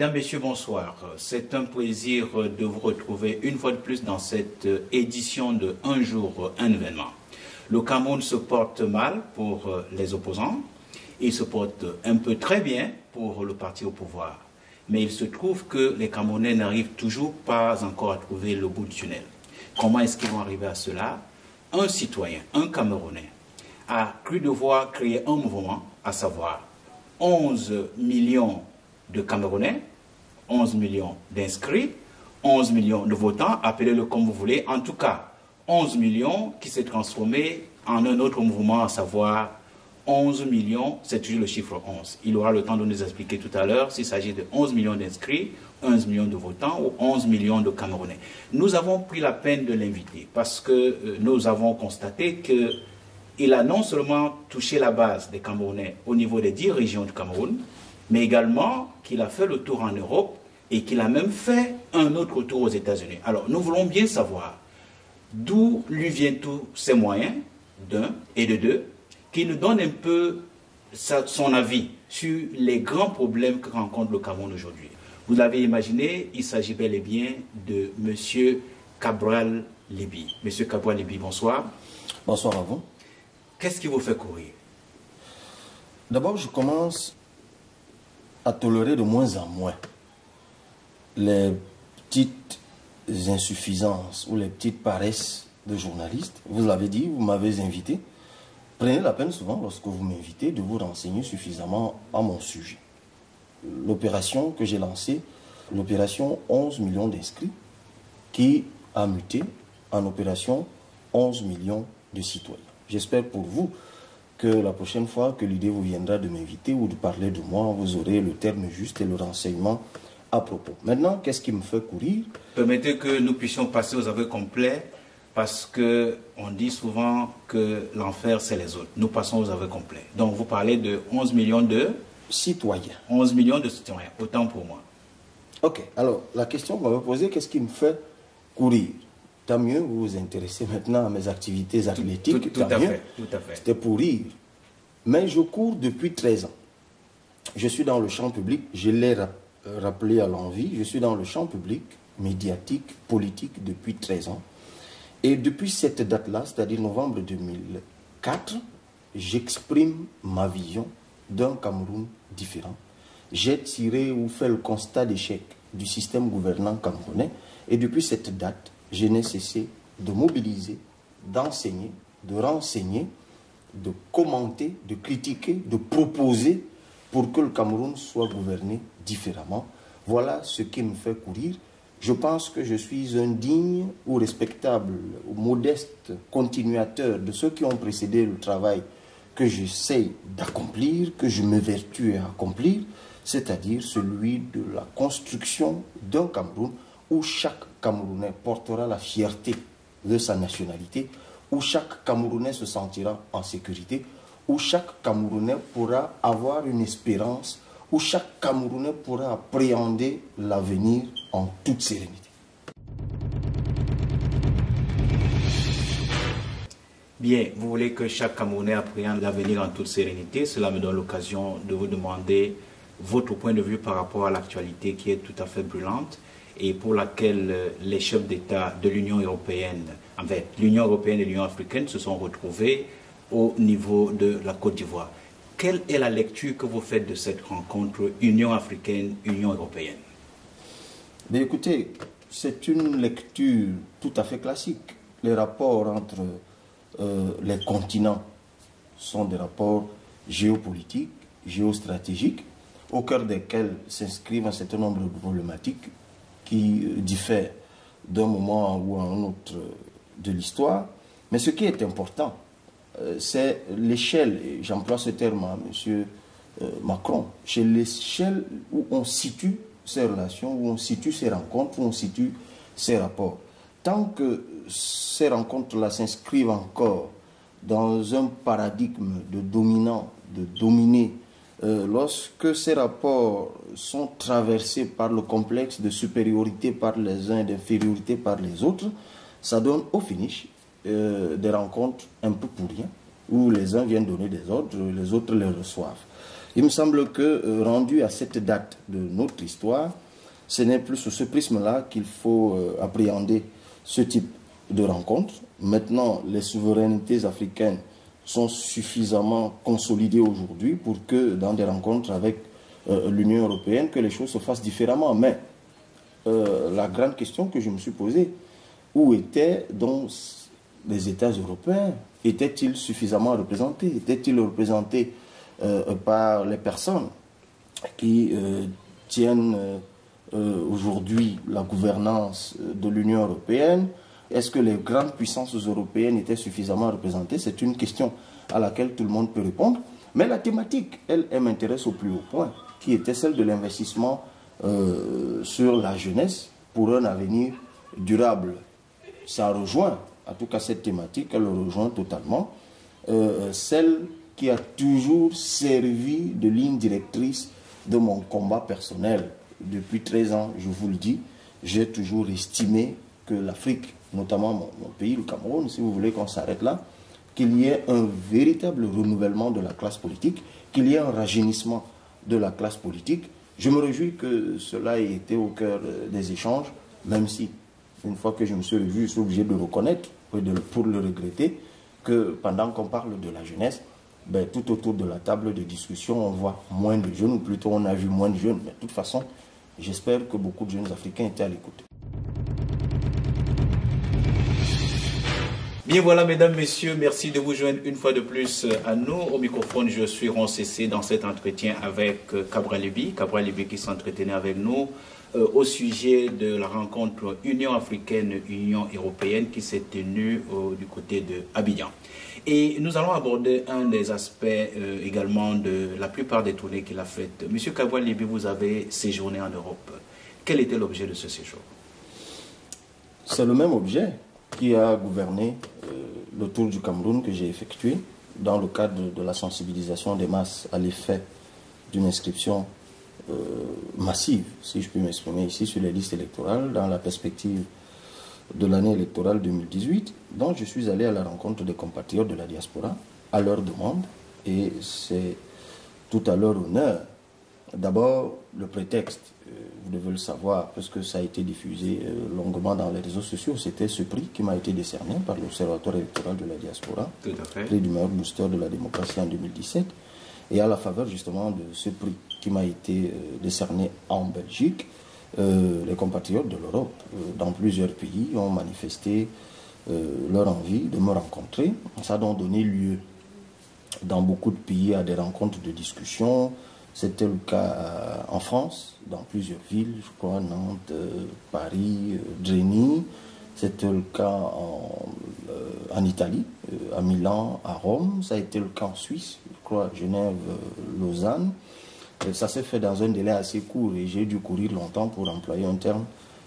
Mesdames, Messieurs, bonsoir. C'est un plaisir de vous retrouver une fois de plus dans cette édition de Un jour, un événement. Le Cameroun se porte mal pour les opposants. Il se porte un peu très bien pour le parti au pouvoir. Mais il se trouve que les Camerounais n'arrivent toujours pas encore à trouver le bout du tunnel. Comment est-ce qu'ils vont arriver à cela? Un citoyen, un Camerounais, a cru devoir créer un mouvement, à savoir 11 millions de Camerounais, 11 millions d'inscrits, 11 millions de votants, appelez-le comme vous voulez, en tout cas 11 millions qui s'est transformé en un autre mouvement, à savoir 11 millions, c'est toujours le chiffre 11. Il aura le temps de nous expliquer tout à l'heure s'il s'agit de 11 millions d'inscrits, 11 millions de votants ou 11 millions de Camerounais. Nous avons pris la peine de l'inviter parce que nous avons constaté qu'il a non seulement touché la base des Camerounais au niveau des 10 régions du Cameroun, mais également qu'il a fait le tour en Europe et qu'il a même fait un autre tour aux États-Unis. Alors, nous voulons bien savoir d'où lui viennent tous ces moyens, d'un, et de deux, qui nous donne un peu son avis sur les grands problèmes que rencontre le Cameroun aujourd'hui. Vous l'avez imaginé, il s'agit bel et bien de M. Cabral Libby. M. Cabral Libby, bonsoir. Bonsoir à vous. Qu'est-ce qui vous fait courir? D'abord, je commence à tolérer de moins en moins les petites insuffisances ou les petites paresses de journalistes. Vous l'avez dit, vous m'avez invité. Prenez la peine souvent, lorsque vous m'invitez, de vous renseigner suffisamment à mon sujet. L'opération que j'ai lancée, l'opération 11 millions d'inscrits, qui a muté en opération 11 millions de citoyens. J'espère pour vous que la prochaine fois que l'idée vous viendra de m'inviter ou de parler de moi, vous aurez le terme juste et le renseignement à propos. Maintenant, qu'est-ce qui me fait courir? Permettez que nous puissions passer aux aveux complets, parce qu'on dit souvent que l'enfer, c'est les autres. Nous passons aux aveux complets. Donc, vous parlez de 11 millions de citoyens. 11 millions de citoyens, autant pour moi. Ok, alors, la question que vous m'avez posée, qu'est-ce qui me fait courir? Tant mieux, vous vous intéressez maintenant à mes activités athlétiques. Tout à fait. C'était pour rire. Mais je cours depuis 13 ans. Je suis dans le champ public, je l'ai rappelé à l'envi, je suis dans le champ public, médiatique, politique depuis 13 ans. Et depuis cette date-là, c'est-à-dire novembre 2004, j'exprime ma vision d'un Cameroun différent. J'ai tiré ou fait le constat d'échec du système gouvernant camerounais. Et depuis cette date, je n'ai cessé de mobiliser, d'enseigner, de renseigner, de commenter, de critiquer, de proposer pour que le Cameroun soit gouverné différemment. Voilà ce qui me fait courir. Je pense que je suis un digne ou respectable ou modeste continuateur de ceux qui ont précédé le travail que j'essaie d'accomplir, que je m'évertue à accomplir, c'est-à-dire celui de la construction d'un Cameroun où chaque Camerounais portera la fierté de sa nationalité, où chaque Camerounais se sentira en sécurité, où chaque Camerounais pourra avoir une espérance, où chaque Camerounais pourra appréhender l'avenir en toute sérénité. Bien, vous voulez que chaque Camerounais appréhende l'avenir en toute sérénité. Cela me donne l'occasion de vous demander votre point de vue par rapport à l'actualité qui est tout à fait brûlante et pour laquelle les chefs d'État de l'Union européenne, en fait, l'Union européenne et l'Union africaine se sont retrouvés au niveau de la Côte d'Ivoire. Quelle est la lecture que vous faites de cette rencontre Union africaine-Union européenne? Mais écoutez, c'est une lecture tout à fait classique. Les rapports entre les continents sont des rapports géopolitiques, géostratégiques, au cœur desquels s'inscrivent un certain nombre de problématiques qui diffèrent d'un moment ou à un autre de l'histoire. Mais ce qui est important, c'est l'échelle, et j'emploie ce terme à M. Macron, c'est l'échelle où on situe ces relations, où on situe ces rencontres, où on situe ces rapports. Tant que ces rencontres-là s'inscrivent encore dans un paradigme de dominant, de dominer, lorsque ces rapports sont traversés par le complexe de supériorité par les uns et d'infériorité par les autres, ça donne au finish des rencontres un peu pour rien, où les uns viennent donner des ordres, les autres les reçoivent. Il me semble que, rendu à cette date de notre histoire, ce n'est plus sous ce prisme-là qu'il faut appréhender ce type de rencontre. Maintenant, les souverainetés africaines sont suffisamment consolidées aujourd'hui pour que, dans des rencontres avec l'Union européenne, que les choses se fassent différemment. Mais la grande question que je me suis posée, où étaient donc les États européens? Étaient-ils suffisamment représentés? Étaient-ils représentés par les personnes qui tiennent aujourd'hui la gouvernance de l'Union européenne? Est-ce que les grandes puissances européennes étaient suffisamment représentées? C'est une question à laquelle tout le monde peut répondre. Mais la thématique, elle m'intéresse au plus haut point, qui était celle de l'investissement sur la jeunesse pour un avenir durable. Ça rejoint, en tout cas cette thématique, elle rejoint totalement celle qui a toujours servi de ligne directrice de mon combat personnel. Depuis 13 ans, je vous le dis, j'ai toujours estimé que l'Afrique, notamment mon pays, le Cameroun, si vous voulez qu'on s'arrête là, qu'il y ait un véritable renouvellement de la classe politique, qu'il y ait un rajeunissement de la classe politique. Je me réjouis que cela ait été au cœur des échanges, même si, une fois que je me suis revu, je suis obligé de reconnaître, pour le regretter, que pendant qu'on parle de la jeunesse, ben, tout autour de la table de discussion, on voit moins de jeunes, ou plutôt on a vu moins de jeunes. Mais de toute façon, j'espère que beaucoup de jeunes Africains étaient à l'écoute. Bien voilà, mesdames, messieurs, merci de vous joindre une fois de plus à nous. Au microphone, je suis Roncessé dans cet entretien avec Cabral Libi qui s'entretenait avec nous au sujet de la rencontre Union africaine-Union européenne qui s'est tenue du côté de Abidjan. Et nous allons aborder un des aspects également de la plupart des tournées qu'il a faites. Monsieur Cabral Libi, vous avez séjourné en Europe. Quel était l'objet de ce séjour? C'est le même objet qui a gouverné le tour du Cameroun que j'ai effectué dans le cadre de la sensibilisation des masses à l'effet d'une inscription massive, si je puis m'exprimer ici, sur les listes électorales dans la perspective de l'année électorale 2018. Donc je suis allé à la rencontre des compatriotes de la diaspora à leur demande et c'est tout à leur honneur. D'abord, le prétexte, vous devez le savoir, parce que ça a été diffusé longuement dans les réseaux sociaux, c'était ce prix qui m'a été décerné par l'Observatoire électoral de la diaspora, prix du meilleur booster de la démocratie en 2017, et à la faveur justement de ce prix qui m'a été décerné en Belgique, les compatriotes de l'Europe, dans plusieurs pays, ont manifesté leur envie de me rencontrer. Ça a donc donné lieu dans beaucoup de pays à des rencontres de discussion. C'était le cas en France, dans plusieurs villes, je crois, Nantes, Paris, Drenny. C'était le cas en Italie, à Milan, à Rome. Ça a été le cas en Suisse, je crois, Genève, Lausanne. Et ça s'est fait dans un délai assez court et j'ai dû courir longtemps pour employer un terme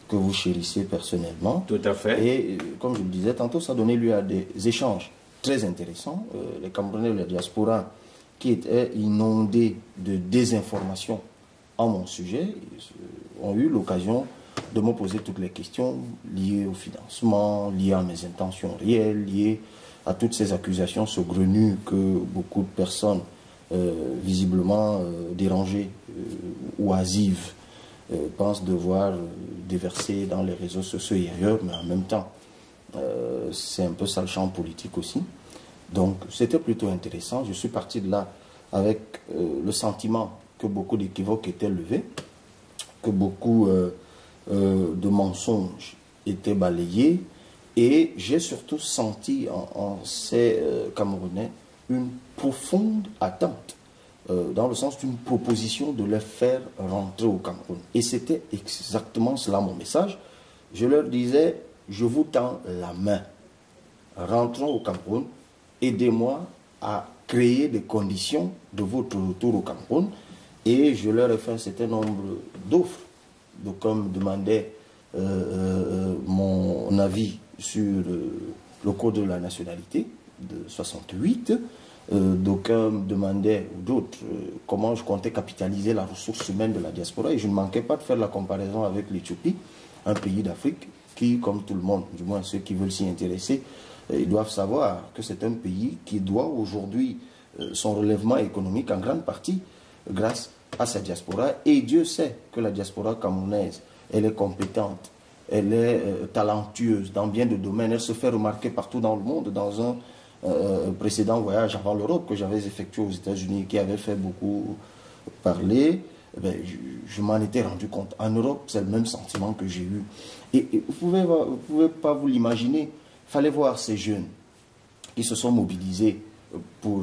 que vous chérissez personnellement. Tout à fait. Et comme je le disais tantôt, ça a donné lieu à des échanges très intéressants. Les Camerounais de la diaspora qui étaient inondés de désinformation en mon sujet ont eu l'occasion de me poser toutes les questions liées au financement, liées à mes intentions réelles, liées à toutes ces accusations saugrenues que beaucoup de personnes visiblement dérangées, oisives, pensent devoir déverser dans les réseaux sociaux et ailleurs, mais en même temps, c'est un peu ça le champ politique aussi. Donc c'était plutôt intéressant. Je suis parti de là avec le sentiment que beaucoup d'équivoques étaient levés, que beaucoup de mensonges étaient balayés, et j'ai surtout senti en ces Camerounais une profonde attente, dans le sens d'une proposition de les faire rentrer au Cameroun. Et c'était exactement cela mon message. Je leur disais, je vous tends la main, rentrons au Cameroun, aidez-moi à créer des conditions de votre retour au Cameroun. Et je leur ai fait un certain nombre d'offres. Donc, comme demandait mon avis sur le code de la nationalité de 68, d'aucuns me demandaient, ou d'autres, comment je comptais capitaliser la ressource humaine de la diaspora. Et je ne manquais pas de faire la comparaison avec l'Éthiopie, un pays d'Afrique qui, comme tout le monde, du moins ceux qui veulent s'y intéresser, ils doivent savoir que c'est un pays qui doit aujourd'hui son relèvement économique en grande partie grâce à sa diaspora. Et Dieu sait que la diaspora camerounaise, elle est compétente, elle est talentueuse dans bien de domaines. Elle se fait remarquer partout dans le monde. Dans un précédent voyage avant l'Europe que j'avais effectué aux États-Unis, qui avait fait beaucoup parler, je m'en étais rendu compte. En Europe, c'est le même sentiment que j'ai eu. Et vous ne pouvez pas vous l'imaginer. Il fallait voir ces jeunes qui se sont mobilisés pour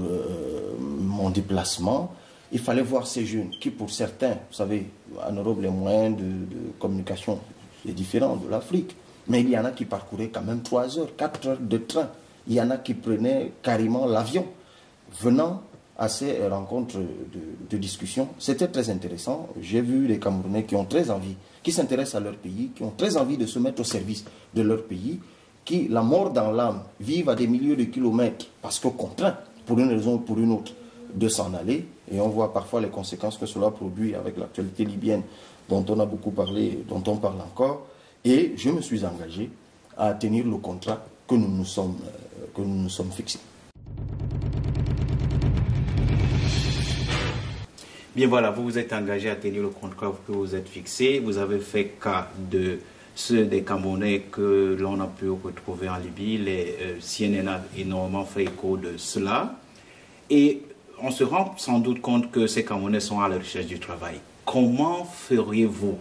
mon déplacement. Il fallait voir ces jeunes qui, pour certains, vous savez, en Europe, les moyens de communication, c'est différent de l'Afrique. Mais il y en a qui parcouraient quand même 3 heures, 4 heures de train. Il y en a qui prenaient carrément l'avion. Venant à ces rencontres de discussion, c'était très intéressant. J'ai vu les Camerounais qui ont très envie, qui s'intéressent à leur pays, qui ont très envie de se mettre au service de leur pays, qui, la mort dans l'âme, vivent à des milliers de kilomètres parce que contraints, pour une raison ou pour une autre, de s'en aller. Et on voit parfois les conséquences que cela produit avec l'actualité libyenne dont on a beaucoup parlé, dont on parle encore. Et je me suis engagé à tenir le contrat que nous nous sommes fixés. Bien voilà, vous vous êtes engagé à tenir le contrat que vous êtes fixé. Vous avez fait cas de ceux des Camerounais que l'on a pu retrouver en Libye. Les CNN a énormément fait écho de cela. Et on se rend sans doute compte que ces Camerounais sont à la recherche du travail. Comment feriez-vous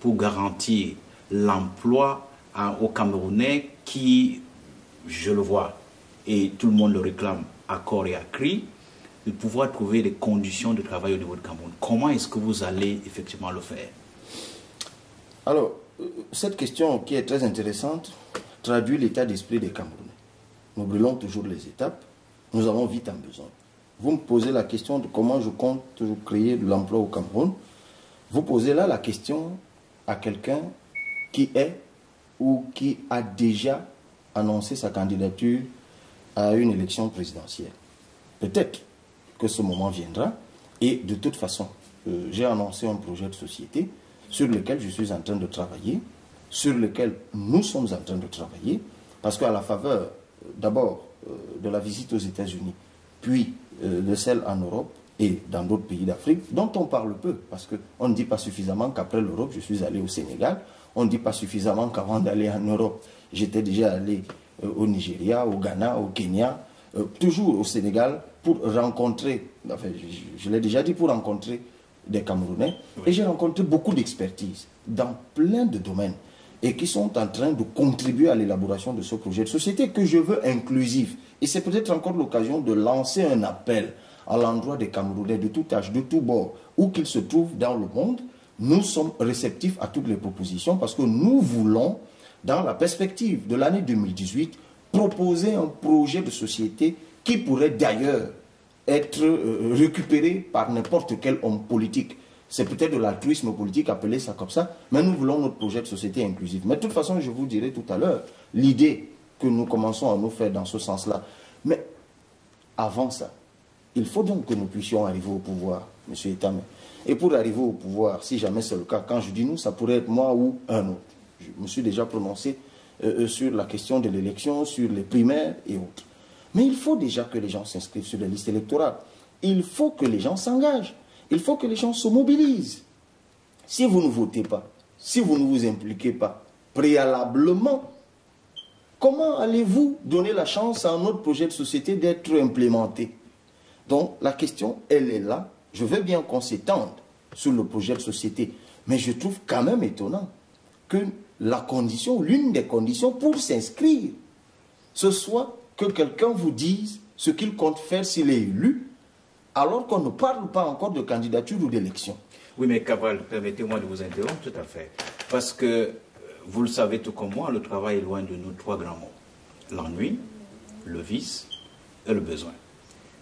pour garantir l'emploi aux Camerounais qui, je le vois, et tout le monde le réclame à corps et à cri, de pouvoir trouver des conditions de travail au niveau du Cameroun? Comment est-ce que vous allez effectivement le faire? Alors, cette question qui est très intéressante traduit l'état d'esprit des Camerounais. Nous brûlons toujours les étapes, nous avons vite un besoin. Vous me posez la question de comment je compte créer de l'emploi au Cameroun. Vous posez là la question à quelqu'un qui est ou qui a déjà annoncé sa candidature à une élection présidentielle. Peut-être que ce moment viendra et de toute façon, j'ai annoncé un projet de société sur lequel je suis en train de travailler, sur lequel nous sommes en train de travailler, parce qu'à la faveur d'abord de la visite aux États-Unis, puis de celle en Europe et dans d'autres pays d'Afrique, dont on parle peu, parce qu'on ne dit pas suffisamment qu'après l'Europe, je suis allé au Sénégal, on ne dit pas suffisamment qu'avant d'aller en Europe, j'étais déjà allé au Nigeria, au Ghana, au Kenya, toujours au Sénégal, pour rencontrer, enfin, je l'ai déjà dit, pour rencontrer des Camerounais, oui. Et j'ai rencontré beaucoup d'expertise dans plein de domaines, et qui sont en train de contribuer à l'élaboration de ce projet de société que je veux inclusif. Et c'est peut-être encore l'occasion de lancer un appel à l'endroit des Camerounais de tout âge, de tout bord, où qu'ils se trouvent dans le monde. Nous sommes réceptifs à toutes les propositions parce que nous voulons, dans la perspective de l'année 2018, proposer un projet de société qui pourrait d'ailleurs être récupéré par n'importe quel homme politique. C'est peut-être de l'altruisme politique, appeler ça comme ça, mais nous voulons notre projet de société inclusive. Mais de toute façon, je vous dirai tout à l'heure, l'idée que nous commençons à nous faire dans ce sens-là. Mais avant ça, il faut donc que nous puissions arriver au pouvoir, M. Etamé. Et pour arriver au pouvoir, si jamais c'est le cas, quand je dis nous, ça pourrait être moi ou un autre. Je me suis déjà prononcé sur la question de l'élection, sur les primaires et autres. Mais il faut déjà que les gens s'inscrivent sur les listes électorales. Il faut que les gens s'engagent. Il faut que les gens se mobilisent. Si vous ne votez pas, si vous ne vous impliquez pas préalablement, comment allez-vous donner la chance à un autre projet de société d'être implémenté? Donc la question, elle est là. Je veux bien qu'on s'étende sur le projet de société, mais je trouve quand même étonnant que la condition, l'une des conditions pour s'inscrire, ce soit que quelqu'un vous dise ce qu'il compte faire s'il est élu, alors qu'on ne parle pas encore de candidature ou d'élection. Oui, mais Cabral, permettez-moi de vous interrompre, tout à fait. Parce que, vous le savez tout comme moi, le travail est loin de nous 3 grands mots. L'ennui, le vice et le besoin.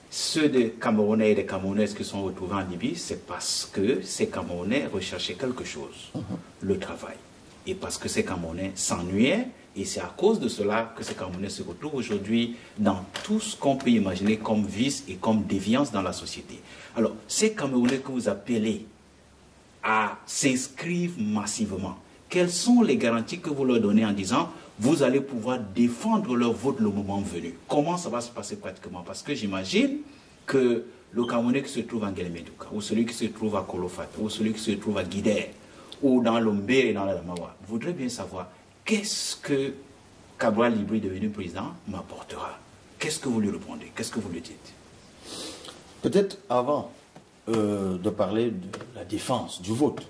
Ceux des Camerounais et des Camerounaises qui sont retrouvés en Libye, c'est parce que ces Camerounais recherchaient quelque chose, le travail. Et parce que ces Camerounais s'ennuyaient, et c'est à cause de cela que ces Camerounais se retrouvent aujourd'hui dans tout ce qu'on peut imaginer comme vice et comme déviance dans la société. Alors, ces Camerounais que vous appelez à s'inscrire massivement, quelles sont les garanties que vous leur donnez en disant vous allez pouvoir défendre leur vote le moment venu? Comment ça va se passer pratiquement? Parce que j'imagine que le Camerounais qui se trouve en Guelmeduka, ou celui qui se trouve à Kolofat, ou celui qui se trouve à Guidère, ou dans l'Ombé et dans la Damawa, voudrait bien savoir qu'est-ce que Cabral Libri, devenu président, m'apportera. Qu'est-ce que vous lui répondez? Qu'est-ce que vous lui dites? Peut-être avant de parler de la défense du vote,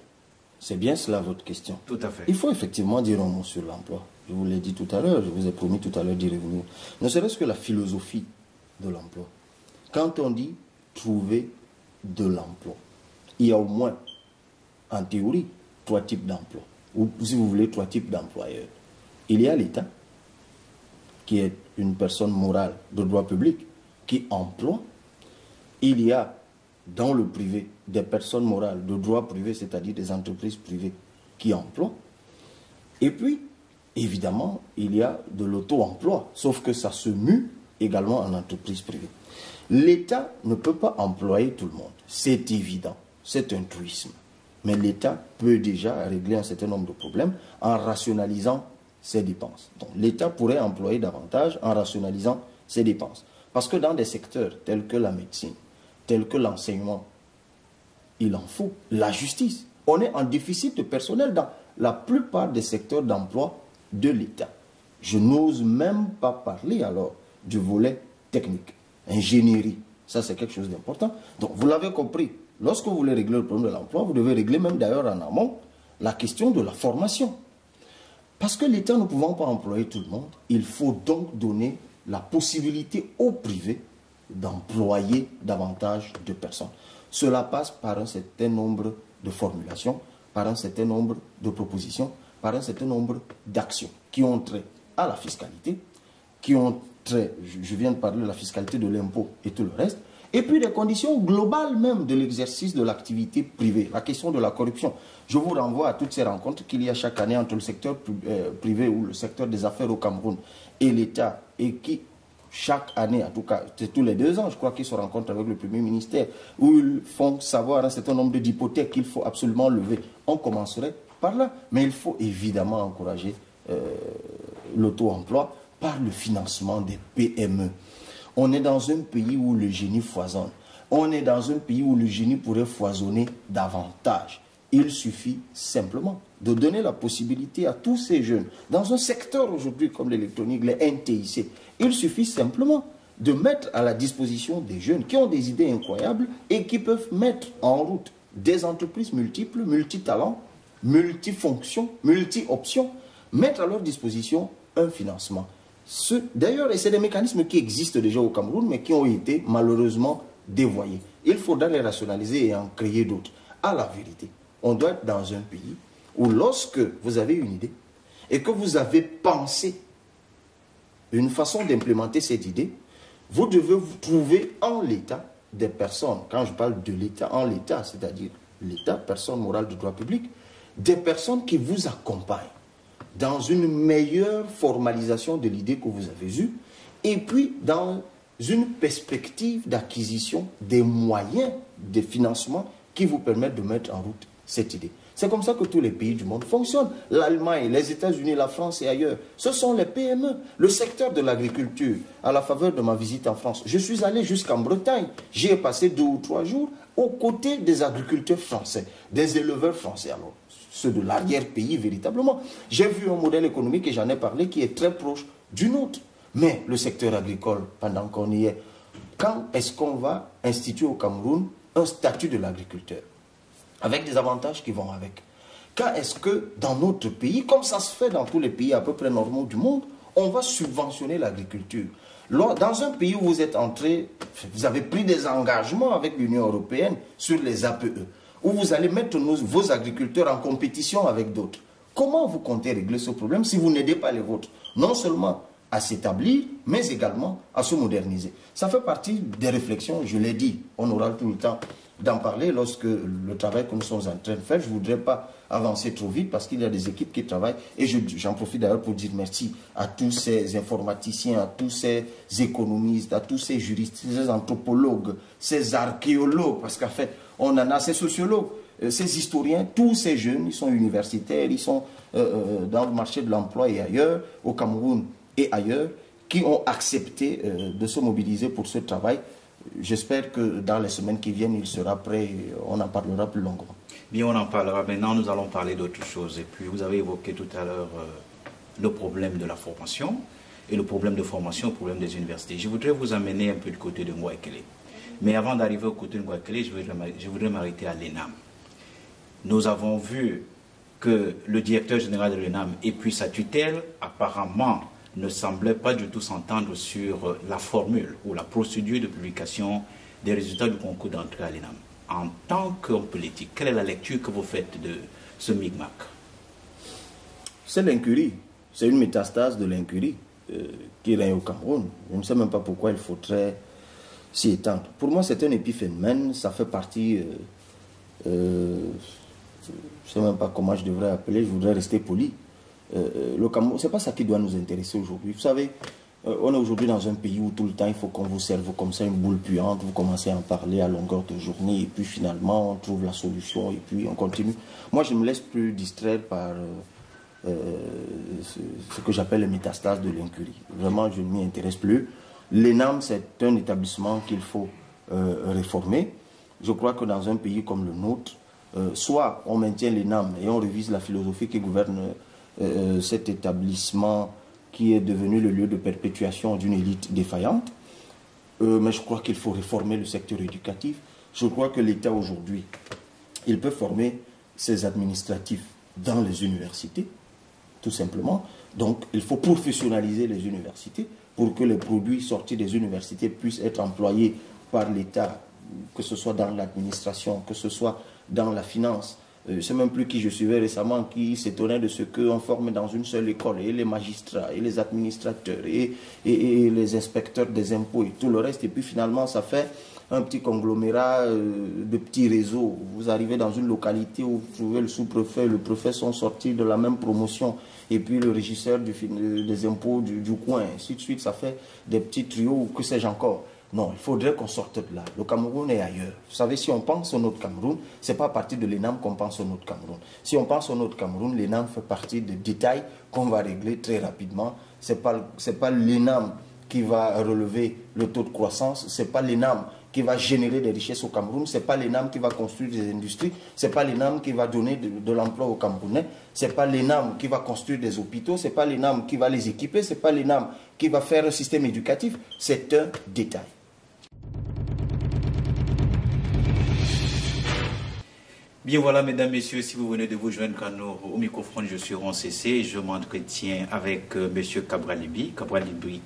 c'est bien cela votre question. Tout à fait. Il faut effectivement dire un mot sur l'emploi. Je vous l'ai dit tout à l'heure, je vous ai promis tout à l'heure d'y revenir. Ne serait-ce que la philosophie de l'emploi. Quand on dit trouver de l'emploi, il y a au moins, en théorie, 3 types d'emplois. Ou si vous voulez, 3 types d'employeurs. Il y a l'État, qui est une personne morale de droit public, qui emploie. Il y a dans le privé des personnes morales de droit privé, c'est-à-dire des entreprises privées qui emploient. Et puis, évidemment, il y a de l'auto-emploi, sauf que ça se mue également en entreprise privée. L'État ne peut pas employer tout le monde, c'est évident, c'est un truisme. Mais l'État peut déjà régler un certain nombre de problèmes en rationalisant ses dépenses. Donc l'État pourrait employer davantage en rationalisant ses dépenses. Parce que dans des secteurs tels que la médecine, tels que l'enseignement, il en faut. La justice, on est en déficit de personnel dans la plupart des secteurs d'emploi de l'État. Je n'ose même pas parler alors du volet technique, ingénierie. Ça, c'est quelque chose d'important. Donc, vous l'avez compris, lorsque vous voulez régler le problème de l'emploi, vous devez régler même d'ailleurs en amont la question de la formation. Parce que l'État ne pouvant pas employer tout le monde, il faut donc donner la possibilité au privé d'employer davantage de personnes. Cela passe par un certain nombre de formulations, par un certain nombre de propositions, par un certain nombre d'actions qui ont trait à la fiscalité, qui ont trait, je viens de parler de la fiscalité de l'impôt et tout le reste, et puis les conditions globales même de l'exercice de l'activité privée, la question de la corruption. Je vous renvoie à toutes ces rencontres qu'il y a chaque année entre le secteur privé ou le secteur des affaires au Cameroun et l'État, et qui, chaque année, en tout cas, c'est tous les 2 ans, je crois qu'ils se rencontrent avec le Premier ministère, où ils font savoir un certain nombre d'hypothèques qu'il faut absolument lever. On commencerait par là, mais il faut évidemment encourager l'auto-emploi par le financement des PME. On est dans un pays où le génie foisonne. On est dans un pays où le génie pourrait foisonner davantage. Il suffit simplement de donner la possibilité à tous ces jeunes, dans un secteur aujourd'hui comme l'électronique, les NTIC, il suffit simplement de mettre à la disposition des jeunes qui ont des idées incroyables et qui peuvent mettre en route des entreprises multiples, multitalents, multifonctions, multi-options, mettre à leur disposition un financement. D'ailleurs, c'est des mécanismes qui existent déjà au Cameroun, mais qui ont été malheureusement dévoyés. Il faudra les rationaliser et en créer d'autres. À la vérité, on doit être dans un pays où lorsque vous avez une idée et que vous avez pensé une façon d'implémenter cette idée, vous devez vous trouver en l'État des personnes, quand je parle de l'État, en l'État, c'est-à-dire l'État, personne morale de droit public, des personnes qui vous accompagnent dans une meilleure formalisation de l'idée que vous avez eue, et puis dans une perspective d'acquisition des moyens de financement qui vous permettent de mettre en route cette idée. C'est comme ça que tous les pays du monde fonctionnent. L'Allemagne, les États-Unis, la France et ailleurs. Ce sont les PME. Le secteur de l'agriculture, à la faveur de ma visite en France, je suis allé jusqu'en Bretagne. J'y ai passé 2 ou 3 jours aux côtés des agriculteurs français, des éleveurs français, alors ceux de l'arrière-pays véritablement. J'ai vu un modèle économique, et j'en ai parlé, qui est très proche du nôtre. Mais le secteur agricole, pendant qu'on y est, quand est-ce qu'on va instituer au Cameroun un statut de l'agriculteur, avec des avantages qui vont avec? Quand est-ce que dans notre pays, comme ça se fait dans tous les pays à peu près normaux du monde, on va subventionner l'agriculture? Dans un pays où vous êtes entré, vous avez pris des engagements avec l'Union européenne sur les APE, où vous allez mettre vos agriculteurs en compétition avec d'autres. Comment vous comptez régler ce problème si vous n'aidez pas les vôtres? Non seulement à s'établir, mais également à se moderniser. Ça fait partie des réflexions, je l'ai dit, on aura tout le temps d'en parler lorsque le travail que nous sommes en train de faire. Je ne voudrais pas avancer trop vite parce qu'il y a des équipes qui travaillent, et j'en profite d'ailleurs pour dire merci à tous ces informaticiens, à tous ces économistes, à tous ces juristes, ces anthropologues, ces archéologues, parce qu'en fait, on en a ces sociologues, ces historiens, tous ces jeunes, ils sont universitaires, ils sont dans le marché de l'emploi et ailleurs, au Cameroun et ailleurs, qui ont accepté de se mobiliser pour ce travail. J'espère que dans les semaines qui viennent, il sera prêt et on en parlera plus longuement. Bien, on en parlera. Maintenant, nous allons parler d'autre chose. Et puis, vous avez évoqué tout à l'heure le problème de la formation et le problème de formation, le problème des universités. Je voudrais vous amener un peu du côté de Ngouaekele. Mais avant d'arriver au côté de Ngouaekele, je voudrais m'arrêter à l'ENAM. Nous avons vu que le directeur général de l'ENAM et puis sa tutelle, apparemment, ne semblaient pas du tout s'entendre sur la formule ou la procédure de publication des résultats du concours d'entrée à l'ENAM. En tant qu'homme politique, quelle est la lecture que vous faites de ce micmac? C'est l'incurie. C'est une métastase de l'incurie qui règne au Cameroun. Je ne sais même pas pourquoi il faudrait s'y étendre. Pour moi, c'est un épiphénomène. Ça fait partie... je ne sais même pas comment je devrais appeler. Je voudrais rester poli. Le Cameroun, ce n'est pas ça qui doit nous intéresser aujourd'hui. Vous savez, on est aujourd'hui dans un pays où tout le temps il faut qu'on vous serve comme ça une boule puante. Vous commencez à en parler à longueur de journée et puis finalement on trouve la solution et puis on continue. Moi, je ne me laisse plus distraire par ce que j'appelle les métastases de l'incurie. Vraiment, je ne m'y intéresse plus. L'ENAM, c'est un établissement qu'il faut réformer. Je crois que dans un pays comme le nôtre, soit on maintient l'ENAM et on révise la philosophie qui gouverne cet établissement qui est devenu le lieu de perpétuation d'une élite défaillante. Mais je crois qu'il faut réformer le secteur éducatif. Je crois que l'État aujourd'hui, il peut former ses administratifs dans les universités, tout simplement. Donc, il faut professionnaliser les universités pour que les produits sortis des universités puissent être employés par l'État, que ce soit dans l'administration, que ce soit dans la finance. Je ne sais même plus qui je suivais récemment qui s'étonnait de ce qu'on forme dans une seule école, et les magistrats, et les administrateurs, et les inspecteurs des impôts, et tout le reste. Et puis finalement, ça fait un petit conglomérat de petits réseaux. Vous arrivez dans une localité où vous trouvez le sous-préfet, le préfet sont sortis de la même promotion, et puis le régisseur des impôts du coin, ainsi de suite. Ça fait des petits trios, que sais-je encore. Non, il faudrait qu'on sorte de là. Le Cameroun est ailleurs. Vous savez, si on pense au notre Cameroun, ce n'est pas à partir de l'ENAM qu'on pense au notre Cameroun. Si on pense au notre Cameroun, l'ENAM fait partie des détails qu'on va régler très rapidement. Ce n'est pas l'ENAM qui va relever le taux de croissance. Ce n'est pas l'ENAM qui va générer des richesses au Cameroun. Ce n'est pas l'ENAM qui va construire des industries. Ce n'est pas l'ENAM qui va donner de l'emploi aux Camerounais. Ce n'est pas l'ENAM qui va construire des hôpitaux. Ce n'est pas l'ENAM qui va les équiper. Ce n'est pas l'ENAM qui va faire un système éducatif. C'est un détail. Bien voilà, mesdames, messieurs, si vous venez de vous joindre au microphone, je suis Ron CC. Je m'entretiens avec M. Cabral Libby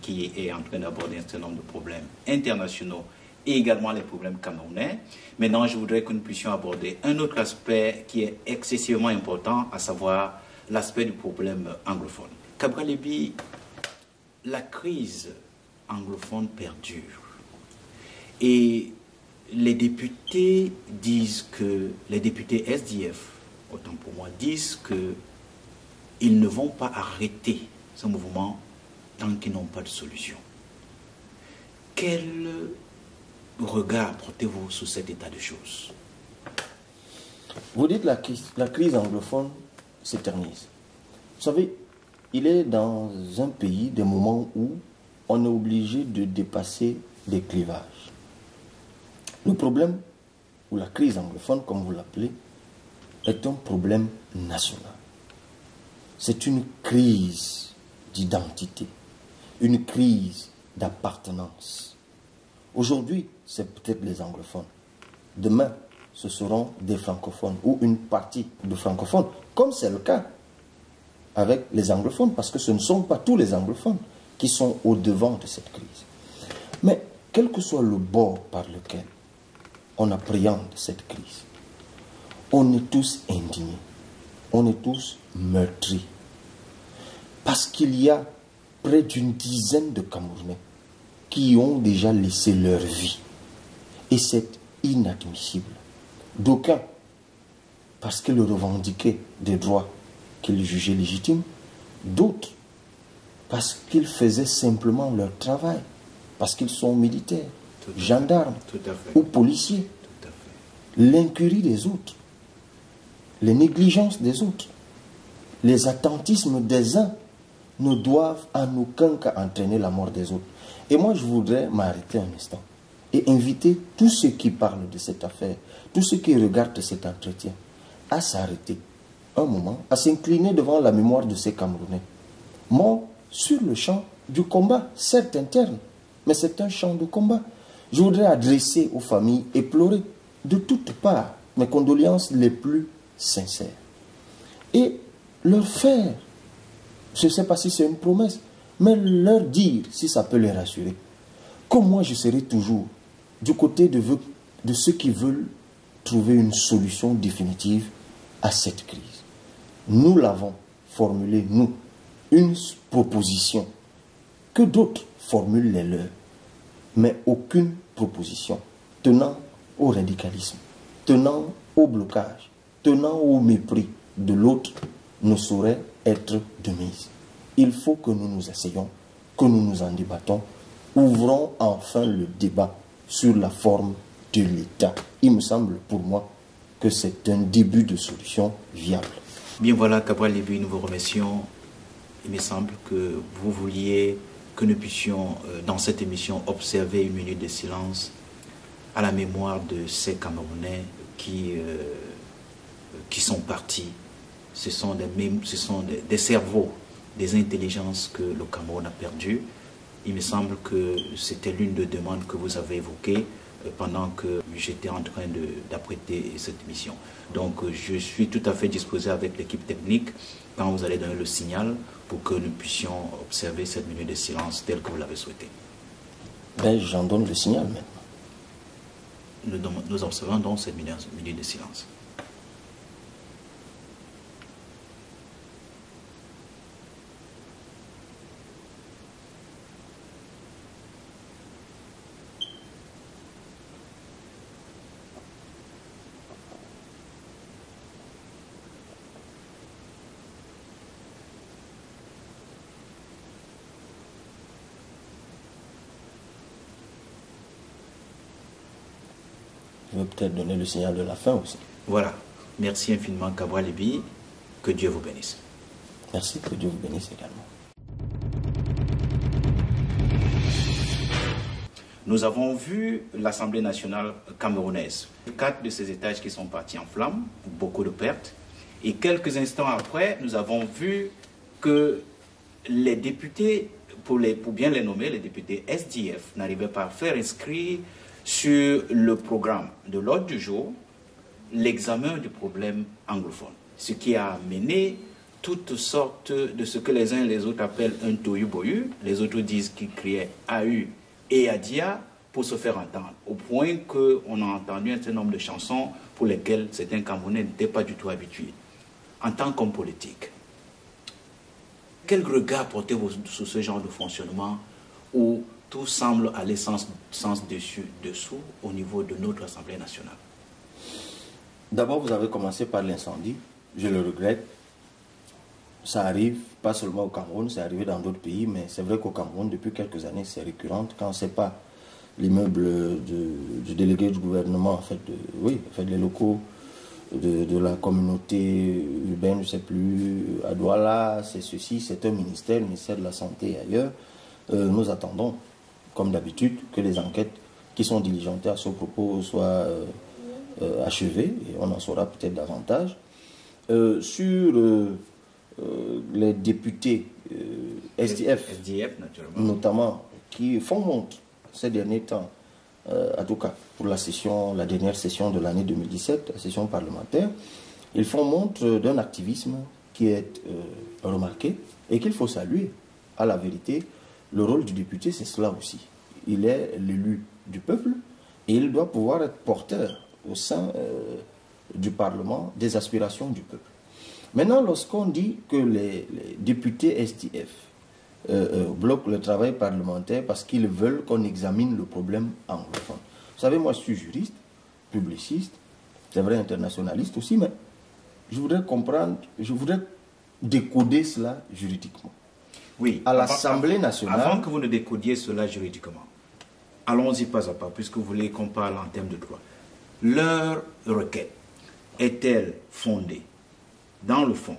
qui est en train d'aborder un certain nombre de problèmes internationaux et également les problèmes camerounais. Maintenant, je voudrais que nous puissions aborder un autre aspect qui est excessivement important, à savoir l'aspect du problème anglophone. Cabral Libby, la crise anglophone perdure. Et les députés disent que, les députés SDF, autant pour moi, disent qu'ils ne vont pas arrêter ce mouvement tant qu'ils n'ont pas de solution. Quel regard portez-vous sur cet état de choses? Vous dites la crise anglophone s'éternise. Vous savez, il est dans un pays des moments où on est obligé de dépasser des clivages. Le problème, ou la crise anglophone, comme vous l'appelez, est un problème national. C'est une crise d'identité, une crise d'appartenance. Aujourd'hui, c'est peut-être les anglophones. Demain, ce seront des francophones ou une partie de francophones, comme c'est le cas avec les anglophones, parce que ce ne sont pas tous les anglophones qui sont au devant de cette crise. Mais quel que soit le bord par lequel on appréhende cette crise, on est tous indignés, on est tous meurtris, parce qu'il y a près d'une dizaine de Camerounais qui ont déjà laissé leur vie. Et c'est inadmissible. D'aucuns, parce qu'ils revendiquaient des droits qu'ils jugeaient légitimes, d'autres, parce qu'ils faisaient simplement leur travail, parce qu'ils sont militaires, gendarmes ou policiers. L'incurie des autres, les négligences des autres, les attentismes des uns ne doivent en aucun cas entraîner la mort des autres. Et moi, je voudrais m'arrêter un instant et inviter tous ceux qui parlent de cette affaire, tous ceux qui regardent cet entretien, à s'arrêter un moment, à s'incliner devant la mémoire de ces Camerounais, morts sur le champ du combat, certes interne, mais c'est un champ de combat. Je voudrais adresser aux familles éplorées de toutes parts mes condoléances les plus sincères. Et leur faire, je ne sais pas si c'est une promesse, mais leur dire, si ça peut les rassurer, que moi je serai toujours du côté de ceux qui veulent trouver une solution définitive à cette crise. Nous l'avons formulée, nous, une proposition, que d'autres formulent les leurs, mais aucune proposition tenant au radicalisme, tenant au blocage, tenant au mépris de l'autre ne saurait être de mise. Il faut que nous nous asseyions, que nous nous en débattons, ouvrons enfin le débat sur la forme de l'État. Il me semble pour moi que c'est un début de solution viable. Bien voilà, Cabral Libye, nous vous remercions. Il me semble que vous vouliez que nous puissions, dans cette émission, observer une minute de silence à la mémoire de ces Camerounais qui sont partis. Ce sont des cerveaux, des intelligences que le Cameroun a perdues. Il me semble que c'était l'une des demandes que vous avez évoquées pendant que j'étais en train d'apprêter cette émission. Donc je suis tout à fait disposé avec l'équipe technique quand vous allez donner le signal pour que nous puissions observer cette minute de silence telle que vous l'avez souhaité. Ben, j'en donne le signal maintenant. Nous observons donc cette minute de silence. Je vais peut-être donner le signal de la fin aussi. Voilà. Merci infiniment, Cabral Libye. Que Dieu vous bénisse. Merci, que Dieu vous bénisse également. Nous avons vu l'Assemblée nationale camerounaise. 4 de ces étages qui sont partis en flammes, beaucoup de pertes. Et quelques instants après, nous avons vu que les députés, pour bien les nommer, les députés SDF, n'arrivaient pas à faire inscrire sur le programme de l'ordre du jour l'examen du problème anglophone. Ce qui a amené toutes sortes de ce que les uns et les autres appellent un tohu-bohu. Les autres disent qu'ils criaient AU et Adia pour se faire entendre. Au point qu'on a entendu un certain nombre de chansons pour lesquelles certains Camerounais n'étaient pas du tout habitués. En tant qu'homme politique, quel regard portez-vous sur ce genre de fonctionnement où tout semble aller sens dessus-dessous au niveau de notre Assemblée nationale? D'abord, vous avez commencé par l'incendie. Je le regrette. Ça arrive pas seulement au Cameroun, c'est arrivé dans d'autres pays, mais c'est vrai qu'au Cameroun, depuis quelques années, c'est récurrent. Quand c'est pas l'immeuble du délégué du gouvernement, en fait, les locaux de la communauté urbaine, je ne sais plus, à Douala, c'est ceci, c'est un ministère, le ministère de la Santé et ailleurs. Nous attendons, comme d'habitude, que les enquêtes qui sont diligentées à ce propos soient achevées, et on en saura peut-être davantage. Sur les députés SDF, notamment, qui font honte ces derniers temps, en tout cas pour la dernière session de l'année 2017, la session parlementaire, ils font montre d'un activisme qui est remarqué et qu'il faut saluer. À la vérité, le rôle du député, c'est cela aussi. Il est l'élu du peuple et il doit pouvoir être porteur au sein du Parlement des aspirations du peuple. Maintenant, lorsqu'on dit que les députés SDF bloquent le travail parlementaire parce qu'ils veulent qu'on examine le problème anglophone. Vous savez, moi je suis juriste, publiciste, c'est vrai internationaliste aussi, mais je voudrais comprendre, je voudrais décoder cela juridiquement. Oui, à l'Assemblée nationale... Avant que vous ne décodiez cela juridiquement, allons-y pas à pas, puisque vous voulez qu'on parle en termes de droit. Leur requête est-elle fondée dans le fond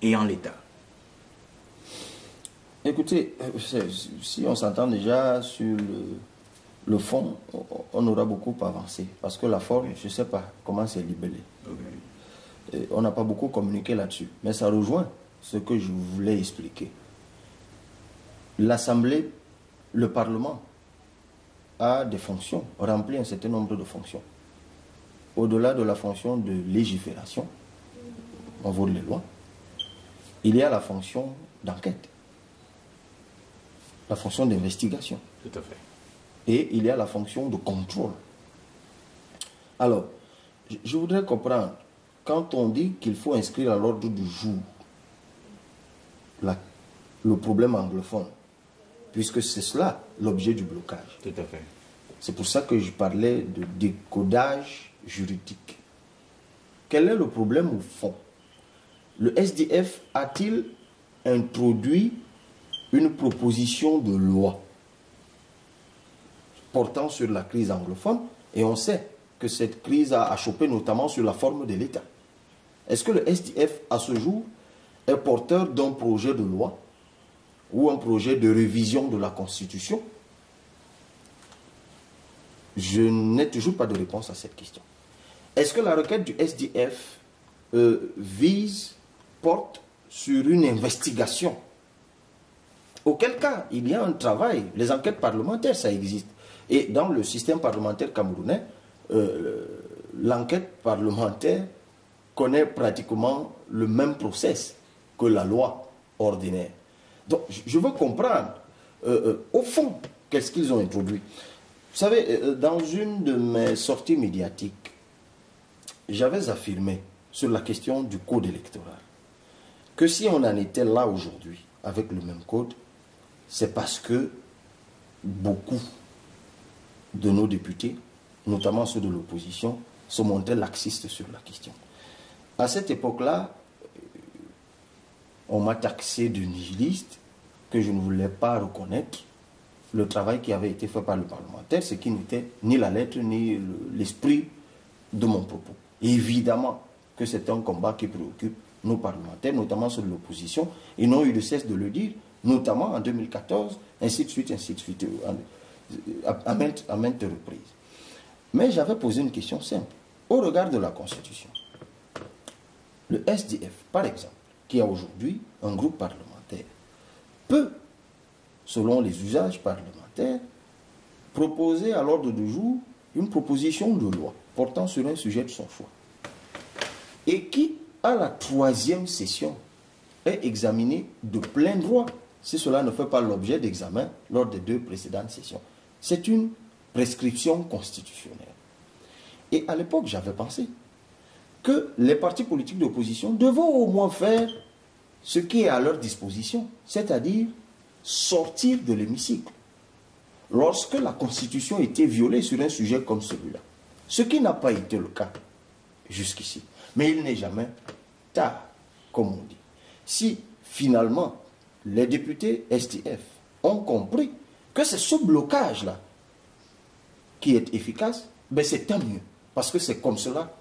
et en l'état? Écoutez, si on s'entend déjà sur le fond, on aura beaucoup avancé. Parce que la forme, je ne sais pas comment c'est libellé. On n'a pas beaucoup communiqué là-dessus. Mais ça rejoint ce que je voulais expliquer. L'Assemblée, le Parlement, a des fonctions, remplit un certain nombre de fonctions. Au-delà de la fonction de légifération, on vote les lois, il y a la fonction d'enquête, la fonction d'investigation. Tout à fait. Et il y a la fonction de contrôle. Alors, je voudrais comprendre, quand on dit qu'il faut inscrire à l'ordre du jour le problème anglophone, puisque c'est cela l'objet du blocage. Tout à fait. C'est pour ça que je parlais de décodage juridique. Quel est le problème au fond? Le SDF a-t-il introduit une proposition de loi portant sur la crise anglophone? Et on sait que cette crise a achoppé notamment sur la forme de l'État. Est-ce que le SDF, à ce jour, est porteur d'un projet de loi ou un projet de révision de la Constitution? Je n'ai toujours pas de réponse à cette question. Est-ce que la requête du SDF porte sur une investigation? Auquel cas, il y a un travail. Les enquêtes parlementaires, ça existe. Et dans le système parlementaire camerounais, l'enquête parlementaire connaît pratiquement le même process que la loi ordinaire. Donc, je veux comprendre, au fond, qu'est-ce qu'ils ont introduit. Vous savez, dans une de mes sorties médiatiques, j'avais affirmé sur la question du code électoral que si on en était là aujourd'hui avec le même code, c'est parce que beaucoup de nos députés, notamment ceux de l'opposition, se montraient laxistes sur la question. À cette époque-là, on m'a taxé de nihiliste, que je ne voulais pas reconnaître le travail qui avait été fait par le parlementaire, ce qui n'était ni la lettre ni l'esprit de mon propos. Et évidemment que c'est un combat qui préoccupe nos parlementaires, notamment ceux de l'opposition. Ils n'ont eu de cesse de le dire, notamment en 2014, ainsi de suite, à maintes reprises. Mais j'avais posé une question simple. Au regard de la Constitution, le SDF, par exemple, qui a aujourd'hui un groupe parlementaire, peut, selon les usages parlementaires, proposer à l'ordre du jour une proposition de loi portant sur un sujet de son choix. Et qui, à la 3e session, est examiné de plein droit, si cela ne fait pas l'objet d'examen lors des 2 précédentes sessions. C'est une prescription constitutionnelle. Et à l'époque, j'avais pensé que les partis politiques d'opposition devaient au moins faire ce qui est à leur disposition, c'est-à-dire sortir de l'hémicycle lorsque la Constitution était violée sur un sujet comme celui-là. Ce qui n'a pas été le cas jusqu'ici. Mais il n'est jamais tard, comme on dit. Si finalement les députés SDF ont compris que c'est ce blocage-là qui est efficace, ben c'est tant mieux. Parce que c'est comme cela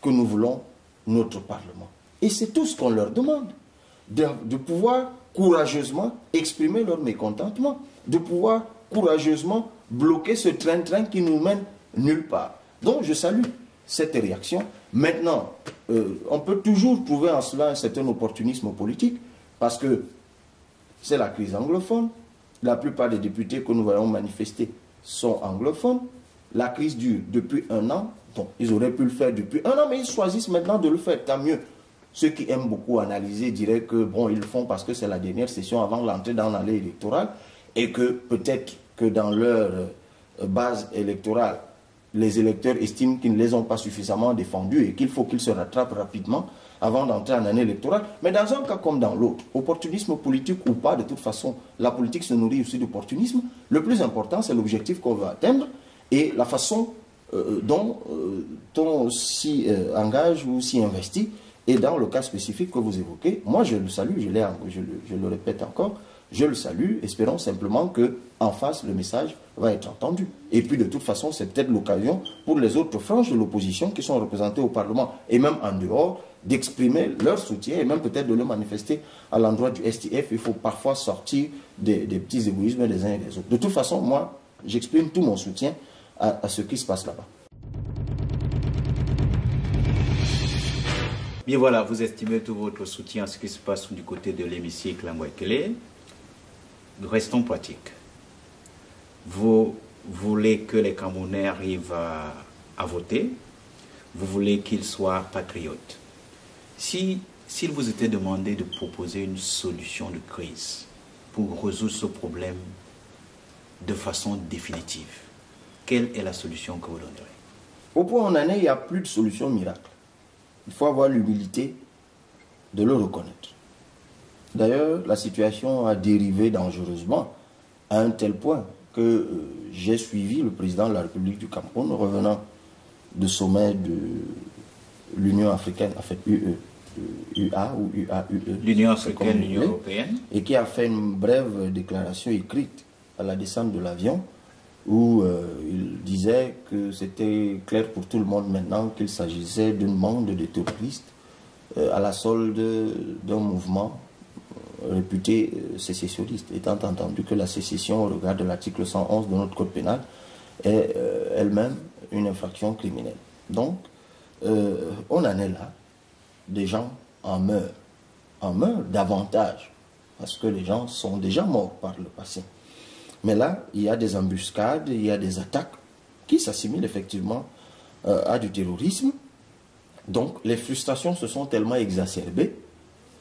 que nous voulons notre Parlement. Et c'est tout ce qu'on leur demande. De pouvoir courageusement exprimer leur mécontentement, de pouvoir courageusement bloquer ce train-train qui nous mène nulle part. Donc je salue cette réaction. Maintenant, on peut toujours trouver en cela un certain opportunisme politique, parce que c'est la crise anglophone. La plupart des députés que nous voyons manifester sont anglophones. La crise dure depuis 1 an. Donc, ils auraient pu le faire depuis 1 an, mais ils choisissent maintenant de le faire. Tant mieux. Ceux qui aiment beaucoup analyser diraient que, bon, ils le font parce que c'est la dernière session avant l'entrée dans l'année électorale et que peut-être que dans leur base électorale, les électeurs estiment qu'ils ne les ont pas suffisamment défendus et qu'il faut qu'ils se rattrapent rapidement avant d'entrer en année électorale. Mais dans un cas comme dans l'autre, opportunisme politique ou pas, de toute façon, la politique se nourrit aussi d'opportunisme. Le plus important, c'est l'objectif qu'on veut atteindre et la façon dont on s'y engage ou s'y investit. Et dans le cas spécifique que vous évoquez, moi je le salue, je le répète encore, je le salue, espérons simplement qu'en face, le message va être entendu. Et puis de toute façon, c'est peut-être l'occasion pour les autres franges de l'opposition qui sont représentées au Parlement, et même en dehors, d'exprimer leur soutien, et même peut-être de le manifester à l'endroit du STF. Il faut parfois sortir des petits égoïsmes des uns et des autres. De toute façon, moi, j'exprime tout mon soutien à ce qui se passe là-bas. Bien voilà, vous estimez tout votre soutien à ce qui se passe du côté de l'hémicycle à Mouekele. Restons pratiques. Vous voulez que les Camerounais arrivent à voter. Vous voulez qu'ils soient patriotes. S'il vous était demandé de proposer une solution de crise pour résoudre ce problème de façon définitive, quelle est la solution que vous donnerez? Au point où on en est, il n'y a plus de solution miracle. Il faut avoir l'humilité de le reconnaître. D'ailleurs, la situation a dérivé dangereusement à un tel point que j'ai suivi le président de la République du Cameroun revenant de sommet de l'Union africaine, en fait UA ou UAUE. L'Union africaine, l'Union européenne. Et qui a fait une brève déclaration écrite à la descente de l'avion où il disait que c'était clair pour tout le monde maintenant qu'il s'agissait d'une bande de terroristes à la solde d'un mouvement réputé sécessionniste, étant entendu que la sécession au regard de l'article 111 de notre code pénal est elle-même une infraction criminelle. Donc, on en est là. Des gens en meurent davantage, parce que les gens sont déjà morts par le passé. Mais là, il y a des embuscades, il y a des attaques qui s'assimilent effectivement à du terrorisme. Donc, les frustrations se sont tellement exacerbées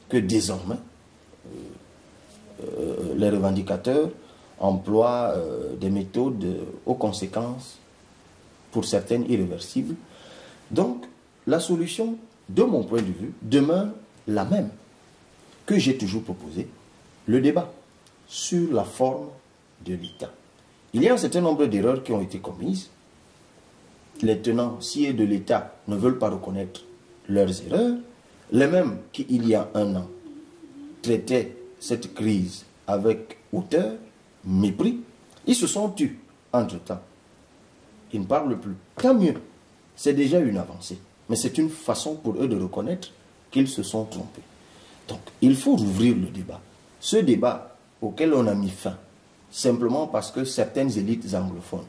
que désormais, les revendicateurs emploient des méthodes aux conséquences, pour certaines irréversibles. Donc, la solution, de mon point de vue, demeure la même que j'ai toujours proposée, le débat sur la forme de l'État. Il y a un certain nombre d'erreurs qui ont été commises. Les tenants sciés de l'État ne veulent pas reconnaître leurs erreurs. Les mêmes qui, il y a un an, traitaient cette crise avec hauteur, mépris, ils se sont tus entre-temps. Ils ne parlent plus. Tant mieux, c'est déjà une avancée. Mais c'est une façon pour eux de reconnaître qu'ils se sont trompés. Donc, il faut rouvrir le débat. Ce débat auquel on a mis fin, simplement parce que certaines élites anglophones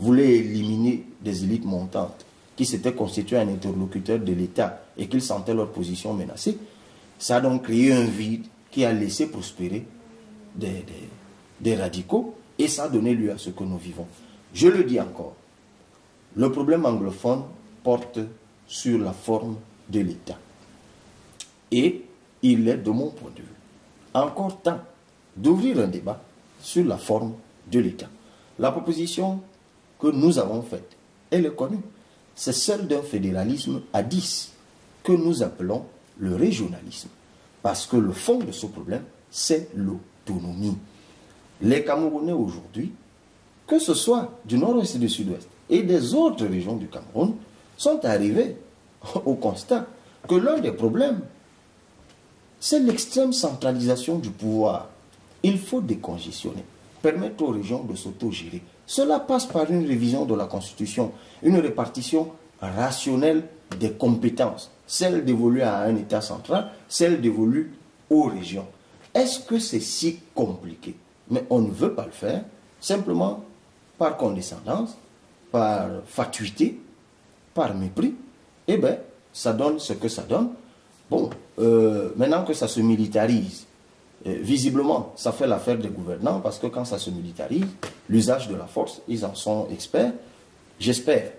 voulaient éliminer des élites montantes qui s'étaient constituées un interlocuteur de l'État et qu'ils sentaient leur position menacée, ça a donc créé un vide qui a laissé prospérer des radicaux et ça a donné lieu à ce que nous vivons. Je le dis encore, le problème anglophone porte sur la forme de l'État. Et il est, de mon point de vue, encore temps d'ouvrir un débat sur la forme de l'État. La proposition que nous avons faite, elle est connue. C'est celle d'un fédéralisme à 10 que nous appelons le régionalisme. Parce que le fond de ce problème, c'est l'autonomie. Les Camerounais aujourd'hui, que ce soit du nord-ouest et du sud-ouest et des autres régions du Cameroun, sont arrivés au constat que l'un des problèmes, c'est l'extrême centralisation du pouvoir. Il faut décongestionner, permettre aux régions de s'autogérer. Cela passe par une révision de la Constitution, une répartition rationnelle des compétences, celle dévolue à un État central, celle dévolue aux régions. Est-ce que c'est si compliqué? Mais on ne veut pas le faire, simplement par condescendance, par fatuité, par mépris. Eh bien, ça donne ce que ça donne. Bon, maintenant que ça se militarise, visiblement, ça fait l'affaire des gouvernants, parce que quand ça se militarise, l'usage de la force, ils en sont experts. J'espère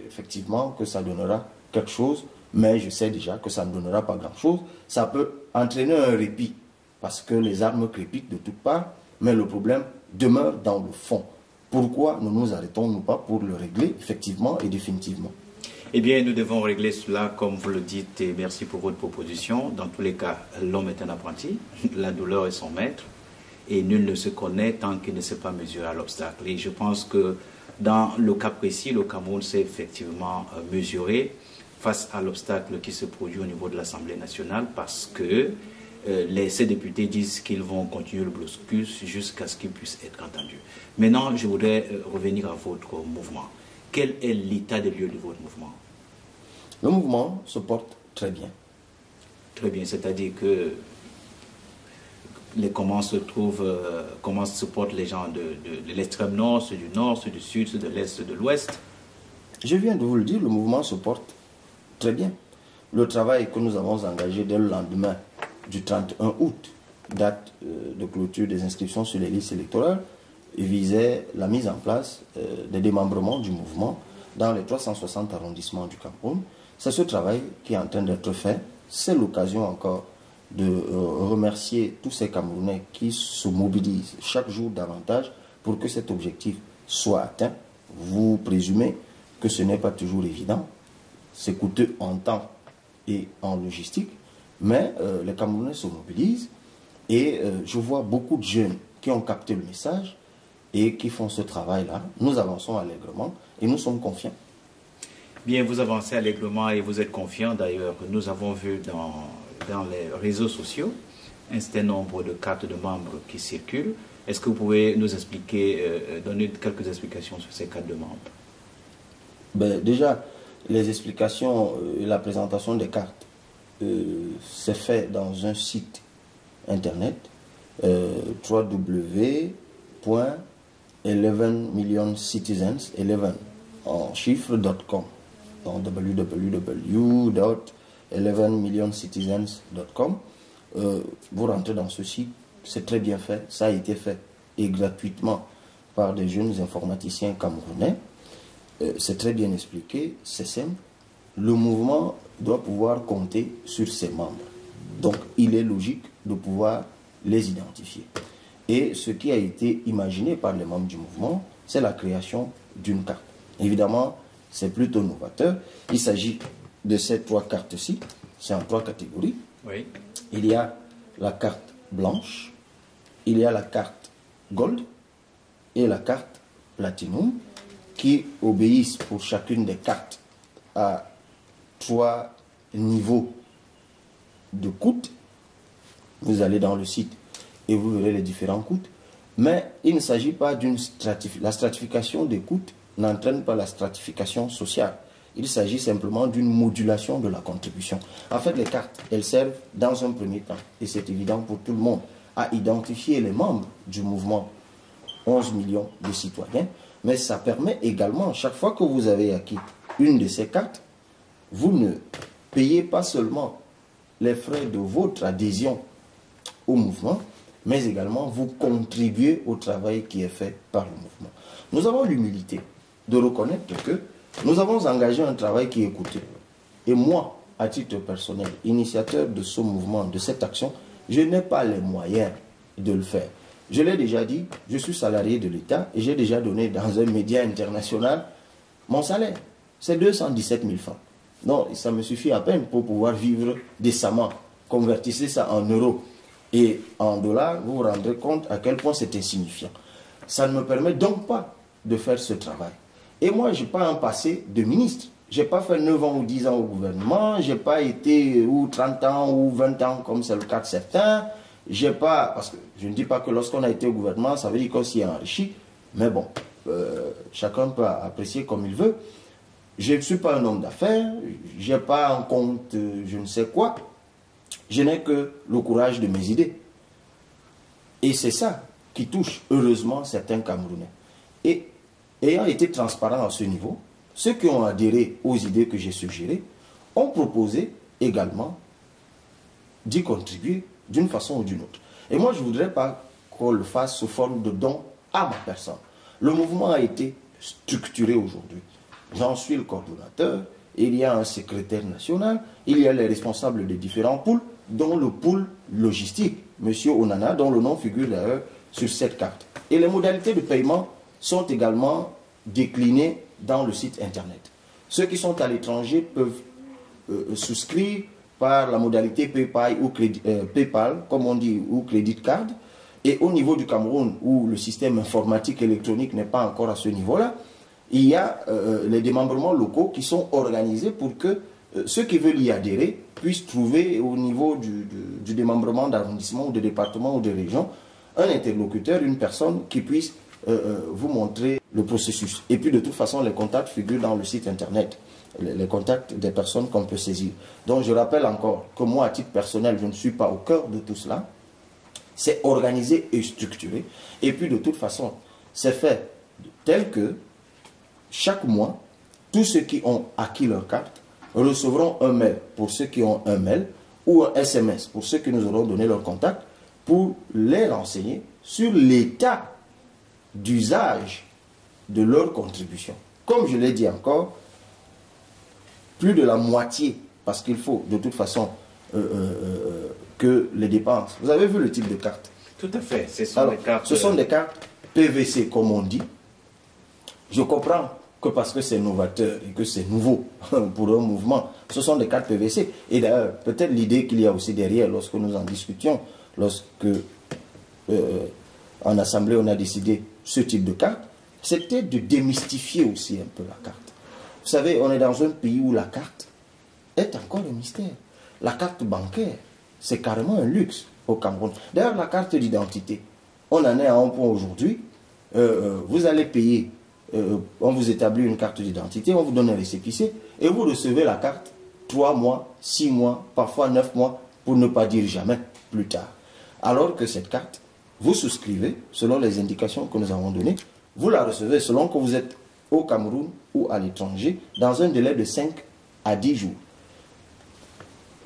effectivement que ça donnera quelque chose, mais je sais déjà que ça ne donnera pas grand-chose. Ça peut entraîner un répit, parce que les armes crépitent de toutes parts, mais le problème demeure dans le fond. Pourquoi ne nous arrêtons-nous pas pour le régler effectivement et définitivement? Eh bien, nous devons régler cela comme vous le dites et merci pour votre proposition. Dans tous les cas, l'homme est un apprenti, la douleur est son maître et nul ne se connaît tant qu'il ne s'est pas mesuré à l'obstacle. Et je pense que dans le cas précis, le Cameroun s'est effectivement mesuré face à l'obstacle qui se produit au niveau de l'Assemblée nationale parce que ces députés disent qu'ils vont continuer le blocus jusqu'à ce qu'ils puissent être entendus. Maintenant, je voudrais revenir à votre mouvement. Quel est l'état des lieux de votre mouvement? Le mouvement se porte très bien. Très bien, c'est-à-dire que comment se comment se portent les gens de l'extrême nord, ceux du nord, ceux du sud, ceux de l'est, ceux de l'ouest? Je viens de vous le dire, le mouvement se porte très bien. Le travail que nous avons engagé dès le lendemain du 31 août, date de clôture des inscriptions sur les listes électorales, visait la mise en place des démembrements du mouvement dans les 360 arrondissements du Cameroun. C'est ce travail qui est en train d'être fait. C'est l'occasion encore de remercier tous ces Camerounais qui se mobilisent chaque jour davantage pour que cet objectif soit atteint. Vous présumez que ce n'est pas toujours évident. C'est coûteux en temps et en logistique, mais les Camerounais se mobilisent et je vois beaucoup de jeunes qui ont capté le message et qui font ce travail-là. Nous avançons allègrement et nous sommes confiants. Bien, vous avancez allègrement et vous êtes confiants. D'ailleurs, nous avons vu dans les réseaux sociaux un certain nombre de cartes de membres qui circulent. Est-ce que vous pouvez nous expliquer, donner quelques explications sur ces cartes de membres? Ben, déjà, les explications et la présentation des cartes, c'est fait dans un site internet, www.11millioncitizens, 11 en chiffre.com, donc www.11millioncitizens.com. Vous rentrez dans ce site, c'est très bien fait, ça a été fait et gratuitement par des jeunes informaticiens camerounais. C'est très bien expliqué, c'est simple. Le mouvement doit pouvoir compter sur ses membres. Donc, il est logique de pouvoir les identifier. Et ce qui a été imaginé par les membres du mouvement, c'est la création d'une carte. Évidemment, c'est plutôt novateur. Il s'agit de ces 3 cartes-ci. C'est en 3 catégories. Oui. Il y a la carte blanche, il y a la carte gold et la carte platinum, qui obéissent pour chacune des cartes à 3 niveaux de coût. Vous allez dans le site et vous verrez les différents coûts. Mais il ne s'agit pas d'une stratification. La stratification des coûts n'entraîne pas la stratification sociale. Il s'agit simplement d'une modulation de la contribution. En fait, les cartes, elles servent dans un premier temps, et c'est évident pour tout le monde, à identifier les membres du mouvement 11 millions de citoyens. Mais ça permet également, chaque fois que vous avez acquis une de ces cartes, vous ne payez pas seulement les frais de votre adhésion au mouvement, mais également vous contribuez au travail qui est fait par le mouvement. Nous avons l'humilité de reconnaître que nous avons engagé un travail qui est coûteux. Et moi, à titre personnel, initiateur de ce mouvement, de cette action, je n'ai pas les moyens de le faire. Je l'ai déjà dit, je suis salarié de l'État et j'ai déjà donné dans un média international mon salaire. C'est 217 000 francs. Non, ça me suffit à peine pour pouvoir vivre décemment. Convertissez ça en euros et en dollars, vous vous rendrez compte à quel point c'est insignifiant. Ça ne me permet donc pas de faire ce travail. Et moi, je n'ai pas un passé de ministre. Je n'ai pas fait 9 ans ou 10 ans au gouvernement. Je n'ai pas été ou 30 ans ou 20 ans comme c'est le cas de certains. J'ai pas, parce que je ne dis pas que lorsqu'on a été au gouvernement, ça veut dire qu'on s'y est enrichi. Mais bon, chacun peut apprécier comme il veut. Je ne suis pas un homme d'affaires. Je n'ai pas un compte je ne sais quoi. Je n'ai que le courage de mes idées. Et c'est ça qui touche heureusement certains Camerounais. Et ayant été transparent à ce niveau, ceux qui ont adhéré aux idées que j'ai suggérées ont proposé également d'y contribuer d'une façon ou d'une autre. Et moi, je ne voudrais pas qu'on le fasse sous forme de don à ma personne. Le mouvement a été structuré aujourd'hui. J'en suis le coordonnateur, il y a un secrétaire national, il y a les responsables des différents pôles, dont le pôle logistique, M. Onana, dont le nom figure d'ailleurs sur cette carte. Et les modalités de paiement sont également déclinées dans le site internet. Ceux qui sont à l'étranger peuvent souscrire par la modalité PayPal ou PayPal, comme on dit, ou Credit Card. Et au niveau du Cameroun, où le système informatique électronique n'est pas encore à ce niveau-là, il y a les démembrements locaux qui sont organisés pour que ceux qui veulent y adhérer puissent trouver au niveau du démembrement d'arrondissement ou de département ou de région un interlocuteur, une personne qui puisse vous montrer le processus. Et puis de toute façon, les contacts figurent dans le site internet, les contacts des personnes qu'on peut saisir. Donc je rappelle encore que moi, à titre personnel, je ne suis pas au cœur de tout cela. C'est organisé et structuré. Et puis de toute façon, c'est fait tel que chaque mois, tous ceux qui ont acquis leur carte recevront un mail pour ceux qui ont un mail ou un SMS pour ceux qui nous auront donné leur contact pour les renseigner sur l'état d'usage de leur contribution. Comme je l'ai dit encore, plus de la moitié, parce qu'il faut de toute façon que les dépenses. Vous avez vu le type de carte? Tout à fait. Ce sont des cartes. Ce sont des cartes PVC, comme on dit. Je comprends que parce que c'est novateur et que c'est nouveau pour un mouvement, ce sont des cartes PVC. Et d'ailleurs, peut-être l'idée qu'il y a aussi derrière, lorsque nous en discutions, lorsque en assemblée on a décidé ce type de carte, c'était de démystifier aussi un peu la carte. Vous savez, on est dans un pays où la carte est encore un mystère. La carte bancaire, c'est carrément un luxe au Cameroun. D'ailleurs, la carte d'identité, on en est à un point aujourd'hui. Vous allez payer, on vous établit une carte d'identité, on vous donne un récépissé et vous recevez la carte 3 mois, 6 mois, parfois 9 mois, pour ne pas dire jamais plus tard. Alors que cette carte, vous souscrivez selon les indications que nous avons données, vous la recevez selon que vous êtes au Cameroun ou à l'étranger dans un délai de 5 à 10 jours.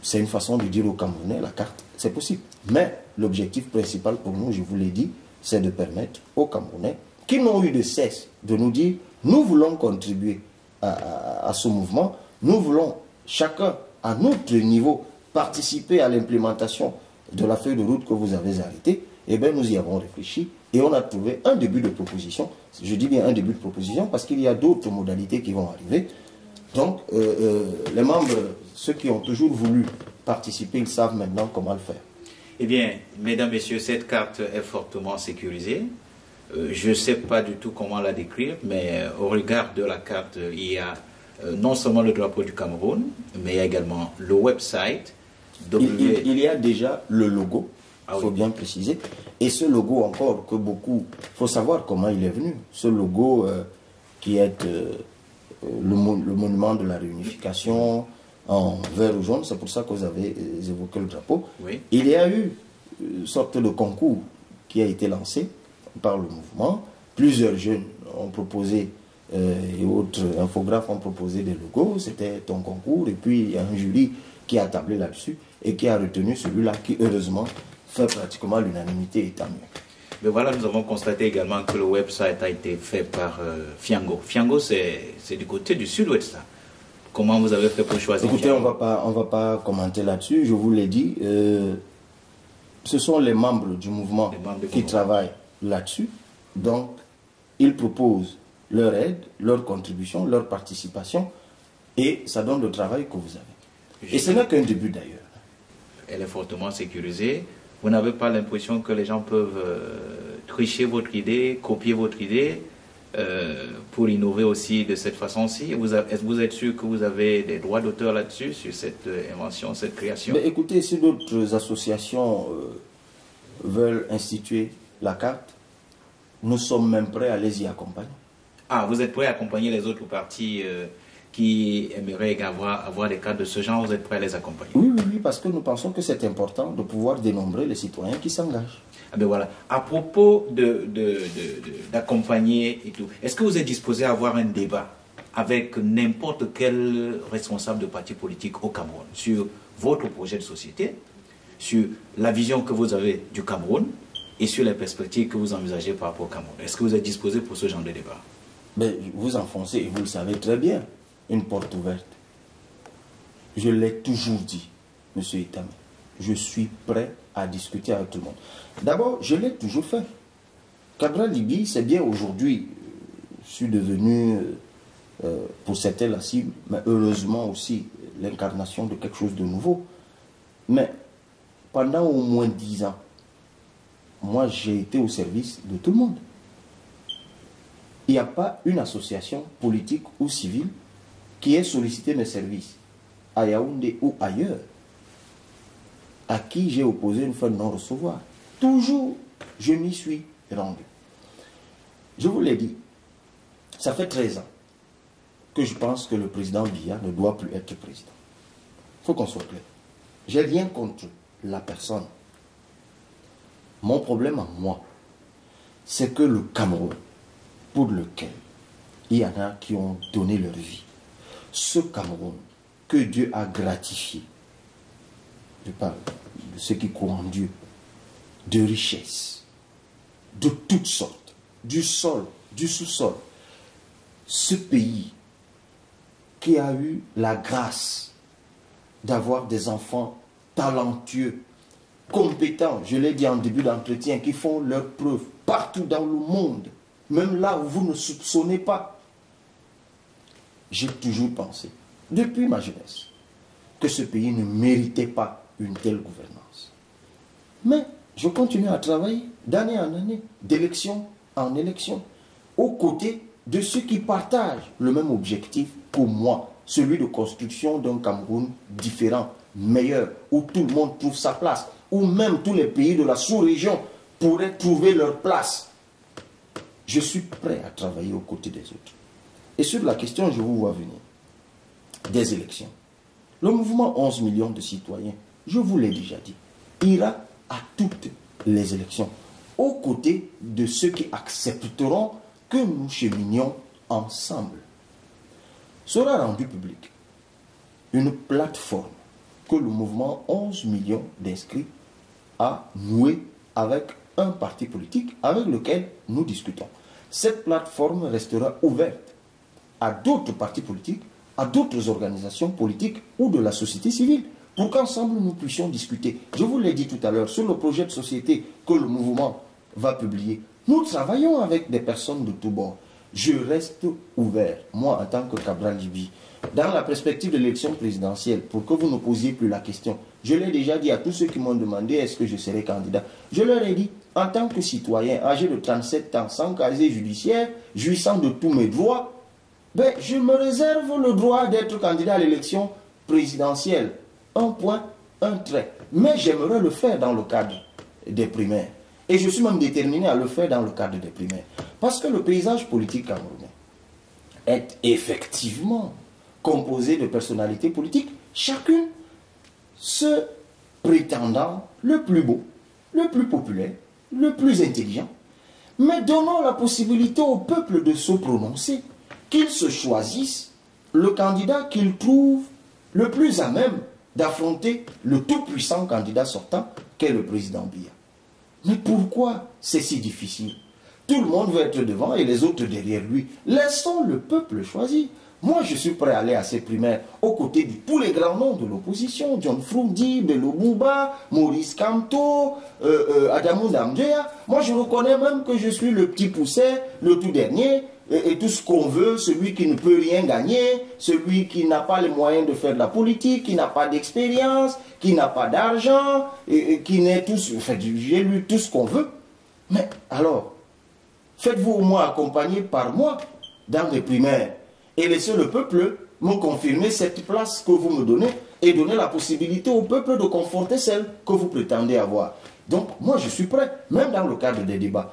C'est une façon de dire aux Camerounais, la carte, c'est possible. Mais l'objectif principal pour nous, je vous l'ai dit, c'est de permettre aux Camerounais qui n'ont eu de cesse de nous dire, nous voulons contribuer à ce mouvement, nous voulons chacun à notre niveau participer à l'implémentation de la feuille de route que vous avez arrêtée. Eh bien, nous y avons réfléchi et on a trouvé un début de proposition. Je dis bien un début de proposition parce qu'il y a d'autres modalités qui vont arriver. Donc, les membres, ceux qui ont toujours voulu participer, ils savent maintenant comment le faire. Eh bien, mesdames, messieurs, cette carte est fortement sécurisée. Je ne sais pas du tout comment la décrire, mais au regard de la carte, il y a non seulement le drapeau du Cameroun, mais il y a également le website. Il y a déjà le logo, il faut bien préciser. Et ce logo encore, que beaucoup, il faut savoir comment il est venu. Ce logo qui est le monument de la réunification en vert ou jaune, c'est pour ça que vous avez évoqué le drapeau. Oui. Il y a eu une sorte de concours qui a été lancé par le mouvement. Plusieurs jeunes ont proposé et autres infographes ont proposé des logos. C'était un concours et puis il y a un jury qui a tablé là-dessus et qui a retenu celui-là qui heureusement fait pratiquement l'unanimité et tant mieux. Mais voilà, nous avons constaté également que le website a été fait par Fiango. Fiango, c'est du côté du sud-ouest, là. Comment vous avez fait pour choisir? Écoutez, on va pas commenter là-dessus, je vous l'ai dit. Ce sont les membres du mouvement qui travaillent là-dessus. Donc, ils proposent leur aide, leur contribution, leur participation, et ça donne le travail que vous avez. Et ce n'est qu'un début d'ailleurs. Elle est fortement sécurisée. Vous n'avez pas l'impression que les gens peuvent tricher votre idée, copier votre idée pour innover aussi de cette façon-ci? Est-ce que vous êtes sûr que vous avez des droits d'auteur là-dessus, sur cette invention, cette création? Mais écoutez, si d'autres associations veulent instituer la carte, nous sommes même prêts à les y accompagner. Ah, vous êtes prêts à accompagner les autres partis qui aimeraient avoir des cartes de ce genre, vous êtes prêts à les accompagner? Oui, parce que nous pensons que c'est important de pouvoir dénombrer les citoyens qui s'engagent. Ah ben voilà. À propos d'accompagner et tout, est-ce que vous êtes disposé à avoir un débat avec n'importe quel responsable de parti politique au Cameroun sur votre projet de société, sur la vision que vous avez du Cameroun et sur les perspectives que vous envisagez par rapport au Cameroun? Est-ce que vous êtes disposé pour ce genre de débat? Mais vous enfoncez, et vous le savez très bien, une porte ouverte. Je l'ai toujours dit, M. Itame. Je suis prêt à discuter avec tout le monde. D'abord, je l'ai toujours fait. Kadra Libye, c'est bien aujourd'hui, je suis devenu, pour certains la cible, mais heureusement aussi l'incarnation de quelque chose de nouveau. Mais pendant au moins 10 ans, moi j'ai été au service de tout le monde. Il n'y a pas une association politique ou civile qui ait sollicité mes services à Yaoundé ou ailleurs, à qui j'ai opposé une fin de non-recevoir. Toujours, je m'y suis rendu. Je vous l'ai dit, ça fait 13 ans que je pense que le président Biya ne doit plus être président. Il faut qu'on soit clair. J'ai rien contre la personne. Mon problème à moi, c'est que le Cameroun, pour lequel il y en a qui ont donné leur vie, ce Cameroun que Dieu a gratifié, je parle de ceux qui croient en Dieu, de richesses, de toutes sortes, du sol, du sous-sol, ce pays qui a eu la grâce d'avoir des enfants talentueux, compétents, je l'ai dit en début d'entretien, qui font leurs preuves partout dans le monde, même là où vous ne soupçonnez pas. J'ai toujours pensé, depuis ma jeunesse, que ce pays ne méritait pas une telle gouvernance. Mais je continue à travailler d'année en année, d'élection en élection, aux côtés de ceux qui partagent le même objectif pour moi, celui de construction d'un Cameroun différent, meilleur, où tout le monde trouve sa place, où même tous les pays de la sous-région pourraient trouver leur place. Je suis prêt à travailler aux côtés des autres. Et sur la question, je vous vois venir, des élections. Le mouvement 11 millions de citoyens, je vous l'ai déjà dit, ira à toutes les élections, aux côtés de ceux qui accepteront que nous cheminions ensemble. Sera rendu public une plateforme que le mouvement 11 millions d'inscrits a noué avec un parti politique avec lequel nous discutons. Cette plateforme restera ouverte à d'autres partis politiques, à d'autres organisations politiques ou de la société civile, pour qu'ensemble nous puissions discuter. Je vous l'ai dit tout à l'heure, sur le projet de société que le mouvement va publier, nous travaillons avec des personnes de tous bords. Je reste ouvert, moi en tant que Cabral Libye, dans la perspective de l'élection présidentielle, pour que vous ne posiez plus la question. Je l'ai déjà dit à tous ceux qui m'ont demandé est-ce que je serai candidat. Je leur ai dit, en tant que citoyen âgé de 37 ans, sans casier judiciaire, jouissant de tous mes droits, ben, je me réserve le droit d'être candidat à l'élection présidentielle. Un point, un trait. Mais j'aimerais le faire dans le cadre des primaires. Et je suis même déterminé à le faire dans le cadre des primaires. Parce que le paysage politique camerounais est effectivement composé de personnalités politiques, chacune se prétendant le plus beau, le plus populaire, le plus intelligent. Mais donnons la possibilité au peuple de se prononcer, qu'ils se choisissent le candidat qu'ils trouvent le plus à même d'affronter le tout-puissant candidat sortant qu'est le président Biya. Mais pourquoi c'est si difficile? Tout le monde veut être devant et les autres derrière lui. Laissons le peuple choisir. Moi, je suis prêt à aller à ces primaires aux côtés de tous les grands noms de l'opposition. John Frundi, Bello Bouba, Maurice Kamto, Adamou Damdjea. Moi, je reconnais même que je suis le petit pousset, le tout dernier, et tout ce qu'on veut, celui qui ne peut rien gagner, celui qui n'a pas les moyens de faire de la politique, qui n'a pas d'expérience, qui n'a pas d'argent, et qui n'est tout... Enfin, j'ai lu tout ce qu'on veut. Mais alors, faites-vous au moins accompagner par moi dans les primaires et laissez le peuple me confirmer cette place que vous me donnez et donner la possibilité au peuple de conforter celle que vous prétendez avoir. Donc, moi, je suis prêt, même dans le cadre des débats,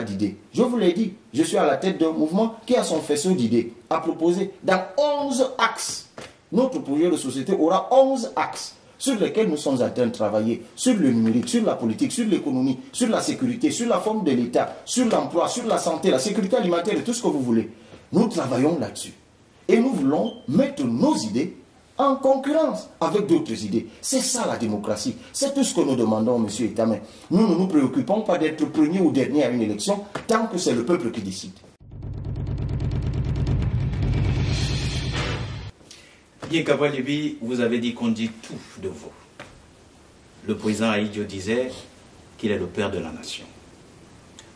d'idées. Je vous l'ai dit, je suis à la tête d'un mouvement qui a son faisceau d'idées à proposer dans 11 axes. Notre projet de société aura 11 axes sur lesquels nous sommes en train de travailler, sur le numérique, sur la politique, sur l'économie, sur la sécurité, sur la forme de l'État, sur l'emploi, sur la santé, la sécurité alimentaire et tout ce que vous voulez. Nous travaillons là-dessus. Et nous voulons mettre nos idées en concurrence avec d'autres idées. C'est ça la démocratie. C'est tout ce que nous demandons, M. Etamin. Nous ne nous préoccupons pas d'être premier ou dernier à une élection tant que c'est le peuple qui décide. Bien, Cabral Libye, vous avez dit qu'on dit tout de vous. Le président Ahidjo disait qu'il est le père de la nation.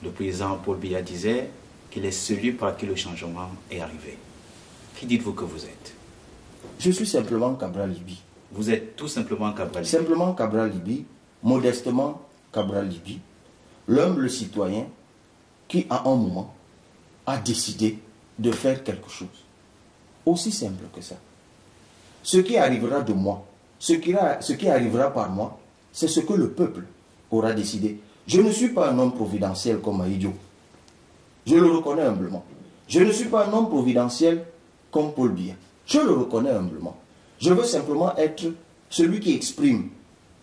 Le président Paul Biya disait qu'il est celui par qui le changement est arrivé. Qui dites-vous que vous êtes? Je suis simplement Cabral Libye. Vous êtes tout simplement Cabral Libye. Simplement Cabral Libye, modestement Cabral Libye, l'humble citoyen qui, à un moment, a décidé de faire quelque chose. Aussi simple que ça. Ce qui arrivera de moi, ce qui arrivera par moi, c'est ce que le peuple aura décidé. Je ne suis pas un homme providentiel comme Ahidjo. Je le reconnais humblement. Je ne suis pas un homme providentiel comme Paul Biya. Je le reconnais humblement. Je veux simplement être celui qui exprime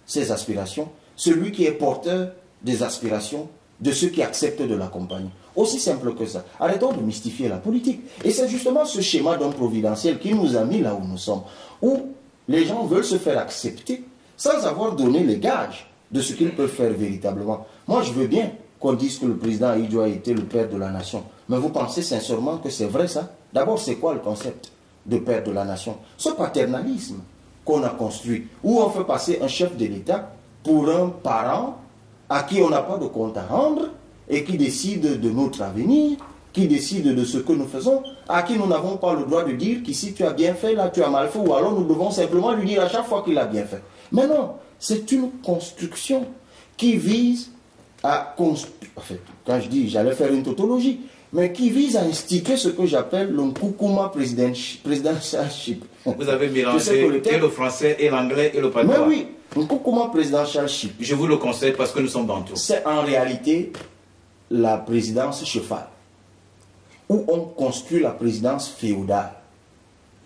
ses aspirations, celui qui est porteur des aspirations de ceux qui acceptent de l'accompagner. Aussi simple que ça. Arrêtons de mystifier la politique. Et c'est justement ce schéma d'homme providentiel qui nous a mis là où nous sommes, où les gens veulent se faire accepter sans avoir donné les gages de ce qu'ils peuvent faire véritablement. Moi, je veux bien qu'on dise que le président Ahidjo a été le père de la nation. Mais vous pensez sincèrement que c'est vrai ça? D'abord, c'est quoi le concept de père de la nation? Ce paternalisme qu'on a construit, où on fait passer un chef de l'État pour un parent à qui on n'a pas de compte à rendre et qui décide de notre avenir, qui décide de ce que nous faisons, à qui nous n'avons pas le droit de dire qu'ici tu as bien fait, là tu as mal fait, ou alors nous devons simplement lui dire à chaque fois qu'il a bien fait. Mais non, c'est une construction qui vise à construire, en fait, quand je dis j'allais faire une tautologie, mais qui vise à instituer ce que j'appelle le Nkoukouma presidentialship. Vous avez mélangé et le français, et l'anglais, et le patois. Mais oui, Nkoukouma presidentialship. Je vous le conseille parce que nous sommes bantous. C'est en réalité la présidence cheval, où on construit la présidence féodale.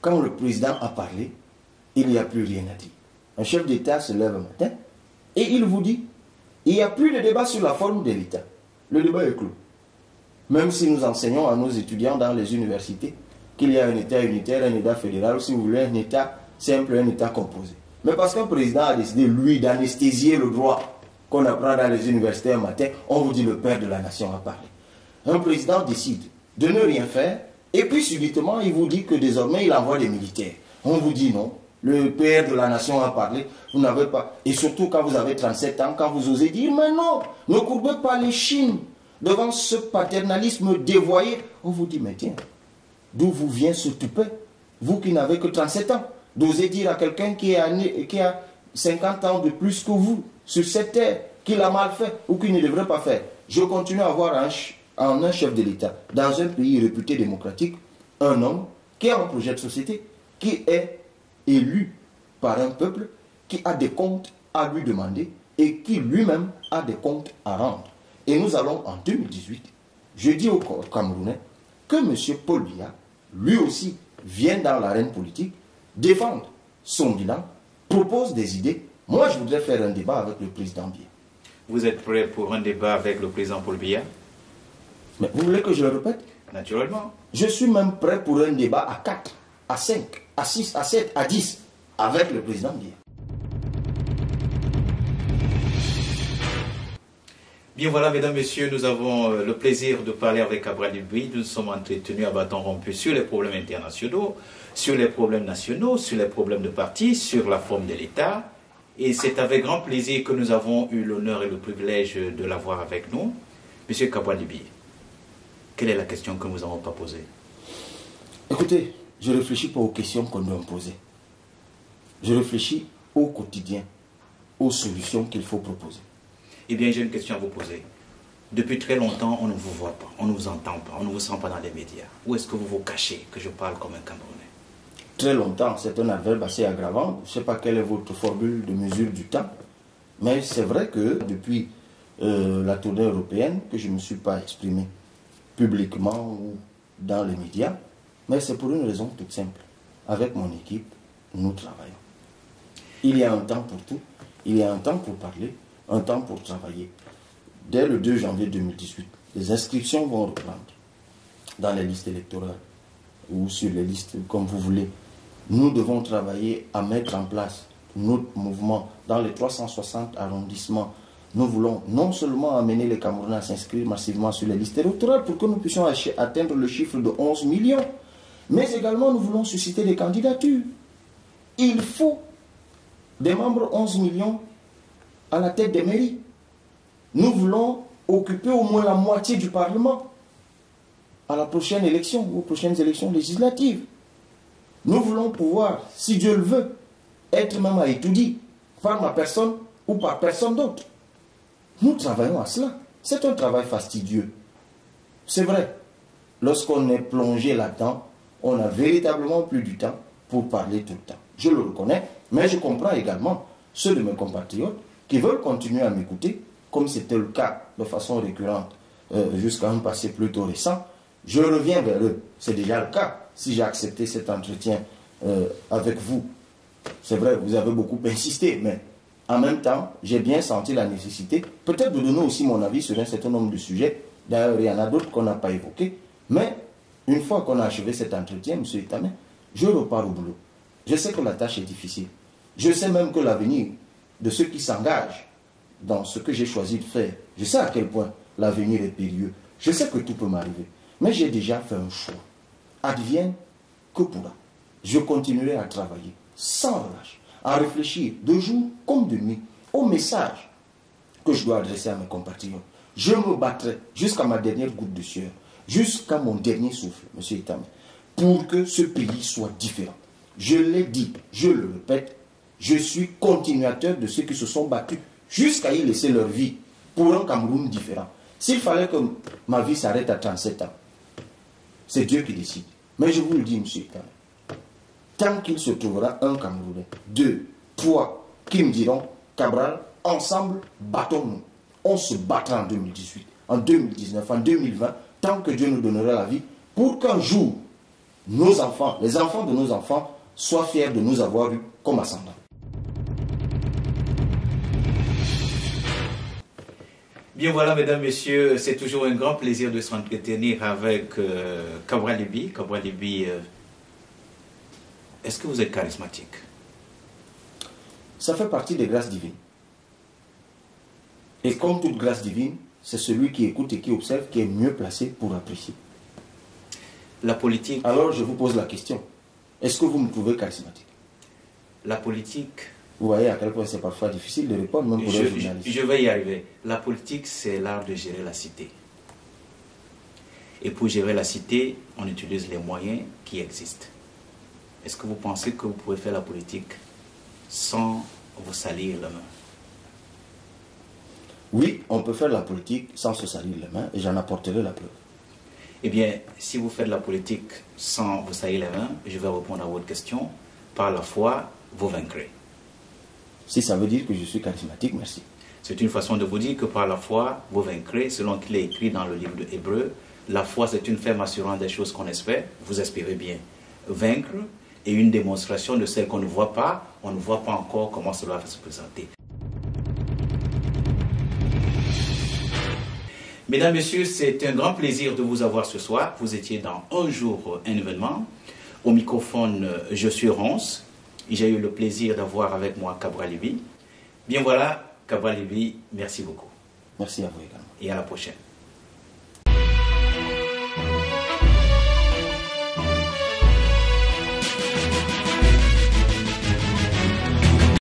Quand le président a parlé, il n'y a plus rien à dire. Un chef d'État se lève un matin et il vous dit, il n'y a plus de débat sur la forme de l'État. Le débat est clos. Même si nous enseignons à nos étudiants dans les universités qu'il y a un État unitaire, un État fédéral, ou si vous voulez un État simple, un État composé. Mais parce qu'un président a décidé, lui, d'anesthésier le droit qu'on apprend dans les universités un matin, on vous dit le père de la nation a parlé. Un président décide de ne rien faire, et puis subitement, il vous dit que désormais, il envoie des militaires. On vous dit non, le père de la nation a parlé, vous n'avez pas... Et surtout quand vous avez 37 ans, quand vous osez dire, mais non, ne courbez pas les chines devant ce paternalisme dévoyé. On vous dit, mais tiens, d'où vous vient ce toupet, vous qui n'avez que 37 ans, d'oser dire à quelqu'un qui a 50 ans de plus que vous, sur cette terre, qu'il a mal fait ou qu'il ne devrait pas faire. Je continue à avoir un chef de l'État, dans un pays réputé démocratique, un homme qui a un projet de société, qui est élu par un peuple, qui a des comptes à lui demander et qui lui-même a des comptes à rendre. Et nous allons en 2018, je dis aux Camerounais que M. Paul Biya, lui aussi, vient dans l'arène politique, défendre son bilan, propose des idées. Moi, je voudrais faire un débat avec le président Biya. Vous êtes prêt pour un débat avec le président Paul Biya? Mais vous voulez que je le répète? Naturellement. Je suis même prêt pour un débat à 4, à 5, à 6, à 7, à 10 avec le président Biya. Bien voilà, mesdames, messieurs, nous avons le plaisir de parler avec Abraham Ibri. Nous sommes entretenus à bâton rompu sur les problèmes internationaux, sur les problèmes nationaux, sur les problèmes de parti, sur la forme de l'État. Et c'est avec grand plaisir que nous avons eu l'honneur et le privilège de l'avoir avec nous. Monsieur Kaboualibi, quelle est la question que nous n'avons pas posée? Écoutez, je ne réfléchis pas aux questions qu'on doit me poser. Je réfléchis au quotidien, aux solutions qu'il faut proposer. Eh bien, j'ai une question à vous poser. Depuis très longtemps, on ne vous voit pas, on ne vous entend pas, on ne vous sent pas dans les médias. Où est-ce que vous vous cachez, que je parle comme un Camerounais? Très longtemps, c'est un adverbe assez aggravant. Je ne sais pas quelle est votre formule de mesure du temps. Mais c'est vrai que depuis la tournée européenne, que je ne me suis pas exprimé publiquement ou dans les médias, mais c'est pour une raison toute simple. Avec mon équipe, nous travaillons. Il y a un temps pour tout, il y a un temps pour parler, un temps pour travailler. Dès le 2 janvier 2018, les inscriptions vont reprendre dans les listes électorales ou sur les listes, comme vous voulez. Nous devons travailler à mettre en place notre mouvement dans les 360 arrondissements. Nous voulons non seulement amener les Camerounais à s'inscrire massivement sur les listes électorales pour que nous puissions atteindre le chiffre de 11 millions, mais également nous voulons susciter des candidatures. Il faut des membres 11 millions à la tête des mairies. Nous voulons occuper au moins la moitié du Parlement à la prochaine élection, aux prochaines élections législatives. Nous voulons pouvoir, si Dieu le veut, être même à Etoudi, par ma personne ou par personne d'autre. Nous travaillons à cela. C'est un travail fastidieux. C'est vrai. Lorsqu'on est plongé là-dedans, on a véritablement plus du temps pour parler tout le temps. Je le reconnais, mais je comprends également ceux de mes compatriotes qui veulent continuer à m'écouter, comme c'était le cas de façon récurrente jusqu'à un passé plutôt récent. Je reviens vers eux. C'est déjà le cas si j'ai accepté cet entretien avec vous. C'est vrai, vous avez beaucoup insisté, mais En même temps, j'ai bien senti la nécessité, peut-être de donner aussi mon avis sur un certain nombre de sujets. D'ailleurs, il y en a d'autres qu'on n'a pas évoqués. Mais une fois qu'on a achevé cet entretien, M. Itamé, je repars au boulot. Je sais que la tâche est difficile. Je sais même que l'avenir de ceux qui s'engagent dans ce que j'ai choisi de faire, je sais à quel point l'avenir est périlleux. Je sais que tout peut m'arriver. Mais j'ai déjà fait un choix. Advienne que pourra. Je continuerai à travailler sans relâche, à réfléchir de jour comme de nuit au message que je dois adresser à mes compatriotes. Je me battrai jusqu'à ma dernière goutte de sueur, jusqu'à mon dernier souffle, M. Itamé, pour que ce pays soit différent. Je l'ai dit, je le répète, je suis continuateur de ceux qui se sont battus jusqu'à y laisser leur vie pour un Cameroun différent. S'il fallait que ma vie s'arrête à 37 ans, c'est Dieu qui décide. Mais je vous le dis, M. Itamé, tant qu'il se trouvera un Camerounais, 2, 3, qui me diront, Cabral, ensemble, battons-nous. On se battra en 2018, en 2019, en 2020, tant que Dieu nous donnera la vie, pour qu'un jour, nos enfants, les enfants de nos enfants, soient fiers de nous avoir eu comme ascendants. Bien voilà, mesdames, messieurs, c'est toujours un grand plaisir de s'entretenir avec Cabral Libby. Cabral Libby, est-ce que vous êtes charismatique? Ça fait partie des grâces divines. Et comme toute grâce divine, c'est celui qui écoute et qui observe qui est mieux placé pour apprécier. La politique... Alors je vous pose la question. Est-ce que vous me trouvez charismatique? La politique... Vous voyez à quel point c'est parfois difficile de répondre, même pour un journaliste. Je vais y arriver. La politique, c'est l'art de gérer la cité. Et pour gérer la cité, on utilise les moyens qui existent. Est-ce que vous pensez que vous pouvez faire la politique sans vous salir la main? Oui, on peut faire la politique sans se salir les mains et j'en apporterai la preuve. Eh bien, si vous faites la politique sans vous salir les mains, je vais répondre à votre question. Par la foi, vous vaincrez. Si ça veut dire que je suis charismatique, merci. C'est une façon de vous dire que par la foi, vous vaincrez, selon qu'il est écrit dans le livre de Hébreux. La foi, c'est une ferme assurance des choses qu'on espère. Vous espérez bien vaincre, et une démonstration de celle qu'on ne voit pas. On ne voit pas encore comment cela va se présenter. Mesdames, Messieurs, c'est un grand plaisir de vous avoir ce soir. Vous étiez dans Un jour, un événement. Au microphone, je suis Ronce. J'ai eu le plaisir d'avoir avec moi Cabral Libby. Bien voilà, Cabral Libby, merci beaucoup. Merci à vous également. Et à la prochaine.